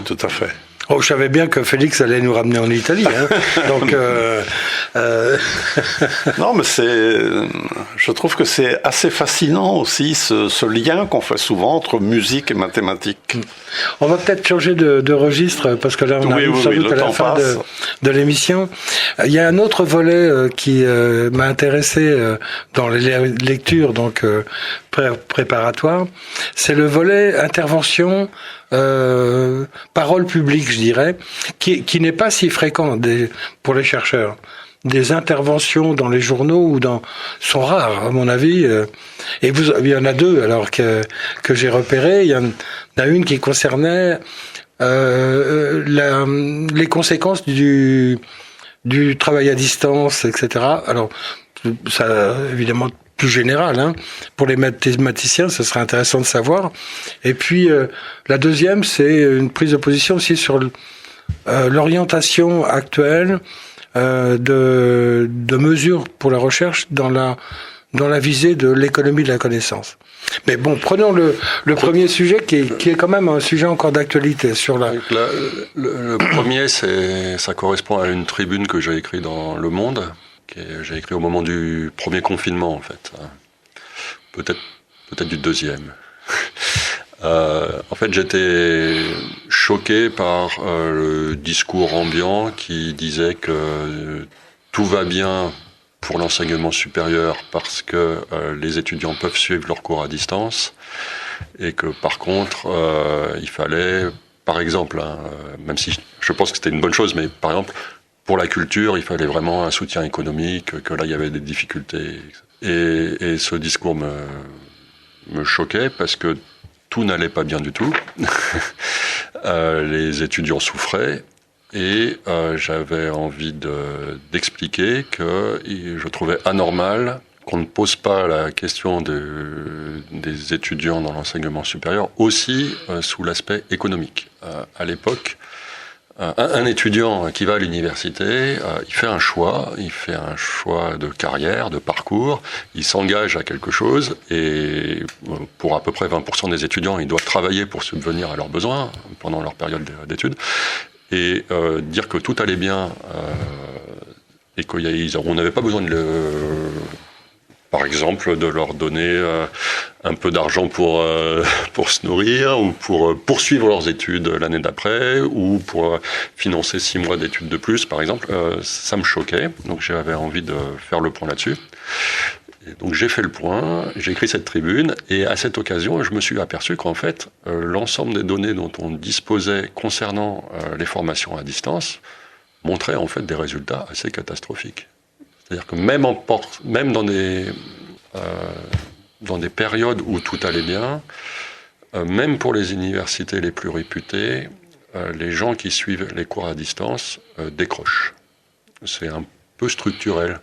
tout à fait. Oh, je savais bien que Félix allait nous ramener en Italie. Donc, non, mais je trouve que c'est assez fascinant aussi ce lien qu'on fait souvent entre musique et mathématiques. On va peut-être changer de registre parce que là on arrive sans doute à la fin de l'émission. Il y a un autre volet qui m'a intéressé dans les lectures donc préparatoires. C'est le volet intervention. Parole publique, je dirais, qui n'est pas si fréquent pour les chercheurs. Des interventions dans les journaux sont rares, à mon avis. Et il y en a deux, alors que j'ai repéré. Il y en a une qui concernait les conséquences du travail à distance, etc. Alors, ça, évidemment, plus général, pour les mathématiciens, ce serait intéressant de savoir. Et puis, la deuxième, c'est une prise de position aussi sur l'orientation actuelle de mesures pour la recherche dans la visée de l'économie de la connaissance. Mais bon, prenons le premier sujet qui est quand même un sujet encore d'actualité sur la... Le premier, ça correspond à une tribune que j'ai écrite dans Le Monde, que j'ai écrit au moment du premier confinement, en fait. Peut-être du deuxième. En fait, j'étais choqué par le discours ambiant qui disait que tout va bien pour l'enseignement supérieur parce que les étudiants peuvent suivre leurs cours à distance et que par contre, il fallait, par exemple, même si je pense que c'était une bonne chose, mais par exemple, pour la culture, il fallait vraiment un soutien économique, que là, il y avait des difficultés. Et ce discours me choquait parce que tout n'allait pas bien du tout. Les étudiants souffraient et j'avais envie d'expliquer que je trouvais anormal qu'on ne pose pas la question des étudiants dans l'enseignement supérieur aussi sous l'aspect économique. À l'époque, un étudiant qui va à l'université, il fait un choix de carrière, de parcours, il s'engage à quelque chose et pour à peu près 20% des étudiants, ils doivent travailler pour subvenir à leurs besoins pendant leur période d'études. Et dire que tout allait bien et qu'on n'avait pas besoin de Par exemple, de leur donner un peu d'argent pour se nourrir, ou pour poursuivre leurs études l'année d'après, ou pour financer 6 mois d'études de plus, par exemple. Ça me choquait, donc j'avais envie de faire le point là-dessus. Et donc j'ai fait le point, j'ai écrit cette tribune, et à cette occasion, je me suis aperçu qu'en fait, l'ensemble des données dont on disposait concernant les formations à distance montrait en fait des résultats assez catastrophiques. C'est-à-dire que même dans des périodes où tout allait bien, même pour les universités les plus réputées, les gens qui suivent les cours à distance décrochent. C'est un peu structurel.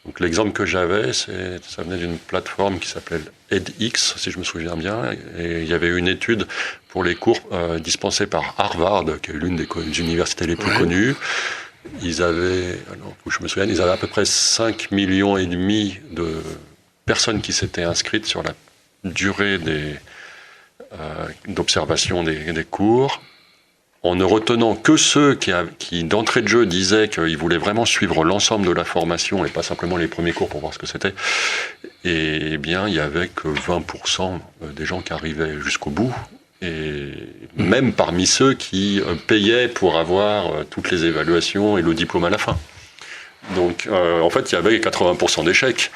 Donc l'exemple que j'avais, ça venait d'une plateforme qui s'appelle edX, si je me souviens bien, et il y avait une étude pour les cours dispensés par Harvard, qui est l'une des universités les plus connues. Ils avaient à peu près 5 millions et demi de personnes qui s'étaient inscrites sur la durée d'observation des cours, en ne retenant que ceux qui d'entrée de jeu disaient qu'ils voulaient vraiment suivre l'ensemble de la formation et pas simplement les premiers cours pour voir ce que c'était. Et bien, il n'y avait que 20% des gens qui arrivaient jusqu'au bout. Et même parmi ceux qui payaient pour avoir toutes les évaluations et le diplôme à la fin. Donc, en fait, il y avait 80% d'échecs.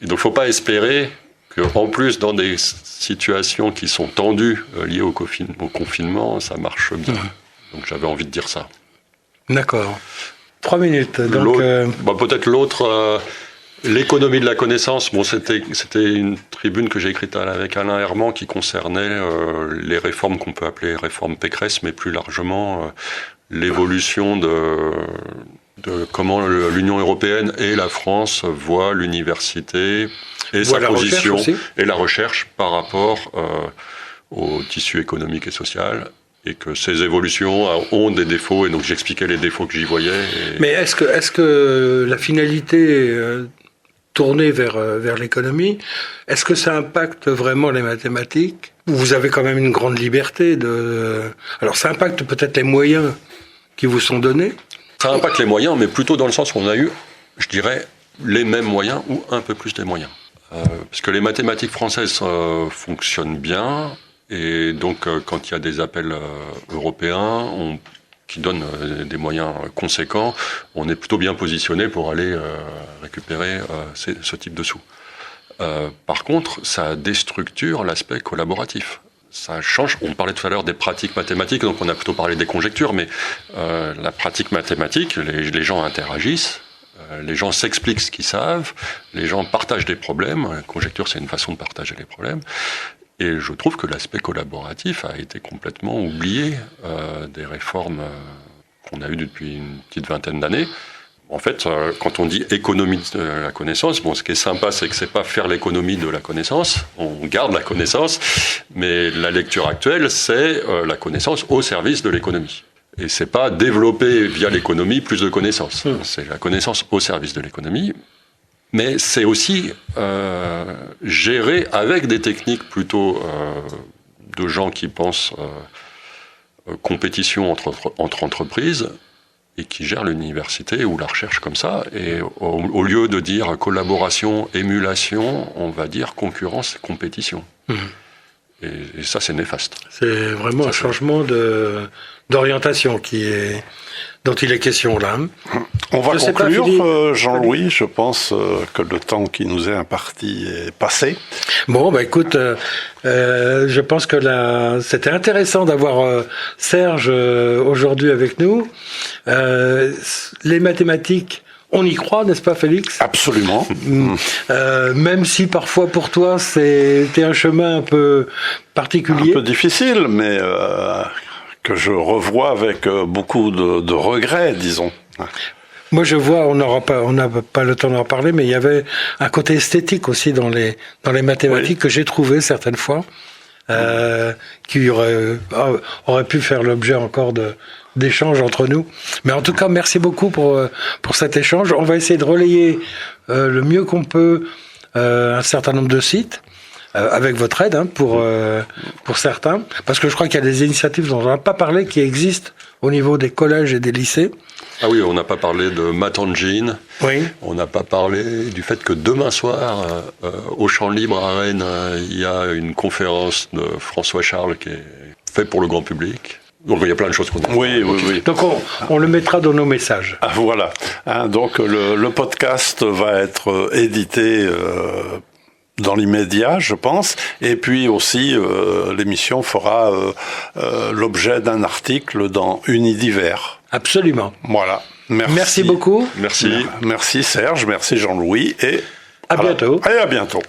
Et donc, il ne faut pas espérer qu'en plus, dans des situations qui sont tendues liées au confinement, ça marche bien. Donc, j'avais envie de dire ça. D'accord. 3 minutes. Donc, peut-être l'autre... L'économie de la connaissance, c'était une tribune que j'ai écrite avec Alain Herman qui concernait les réformes qu'on peut appeler réformes Pécresse, mais plus largement l'évolution de comment l'Union européenne et la France voient l'université et sa position et la recherche par rapport au tissu économique et social. Et que ces évolutions ont des défauts, et donc j'expliquais les défauts que j'y voyais. Mais est-ce que la finalité tournée vers l'économie, est-ce que ça impacte vraiment les mathématiques? Vous avez quand même une grande liberté Alors ça impacte peut-être les moyens qui vous sont donnés? Ça impacte les moyens, mais plutôt dans le sens où on a eu, je dirais, les mêmes moyens ou un peu plus des moyens. Parce que les mathématiques françaises fonctionnent bien, et donc quand il y a des appels européens, qui donnent des moyens conséquents, on est plutôt bien positionné pour aller récupérer ce type de sous. Par contre, ça déstructure l'aspect collaboratif. Ça change. On parlait tout à l'heure des pratiques mathématiques, donc on a plutôt parlé des conjectures, mais la pratique mathématique, les gens interagissent, les gens s'expliquent ce qu'ils savent, les gens partagent des problèmes. La conjecture, c'est une façon de partager les problèmes. Et je trouve que l'aspect collaboratif a été complètement oublié des réformes qu'on a eues depuis une petite vingtaine d'années. En fait, quand on dit économie de la connaissance, ce qui est sympa, c'est que c'est pas faire l'économie de la connaissance, on garde la connaissance, mais la lecture actuelle, c'est la connaissance au service de l'économie. Et c'est pas développer via l'économie plus de connaissances, c'est la connaissance au service de l'économie. Mais c'est aussi gérer avec des techniques plutôt de gens qui pensent compétition entre entreprises et qui gèrent l'université ou la recherche comme ça. Et au lieu de dire collaboration, émulation, on va dire concurrence et compétition. Et ça, c'est néfaste. C'est vraiment un changement d'orientation dont il est question là. On va conclure, Jean-Louis. Je pense que le temps qui nous est imparti est passé. Bon, écoute, je pense que c'était intéressant d'avoir Serge aujourd'hui avec nous. Les mathématiques, on y croit, n'est-ce pas, Félix? Absolument. Même si parfois pour toi c'était un chemin un peu particulier. Un peu difficile, mais que je revois avec beaucoup de regrets, disons. Moi, je vois, on n'a pas le temps d'en parler, mais il y avait un côté esthétique aussi dans les mathématiques que j'ai trouvé certaines fois, qui aurait pu faire l'objet encore d'échanges entre nous. Mais en tout cas, merci beaucoup pour cet échange. On va essayer de relayer le mieux qu'on peut un certain nombre de sites. Avec votre aide, pour certains, parce que je crois qu'il y a des initiatives dont on n'a pas parlé qui existent au niveau des collèges et des lycées. Ah oui, on n'a pas parlé de Matangine. Oui. On n'a pas parlé du fait que demain soir, au Champ Libre à Rennes, il y a une conférence de François Charles qui est faite pour le grand public. Donc il y a plein de choses qu'on a. Oui. Donc on le mettra dans nos messages. Ah, voilà. Donc le podcast va être édité dans l'immédiat, je pense. Et puis aussi, l'émission fera l'objet d'un article dans Unidiver. Absolument. Voilà. Merci beaucoup. Merci. Merci Serge, merci Jean-Louis et À bientôt. Et à bientôt.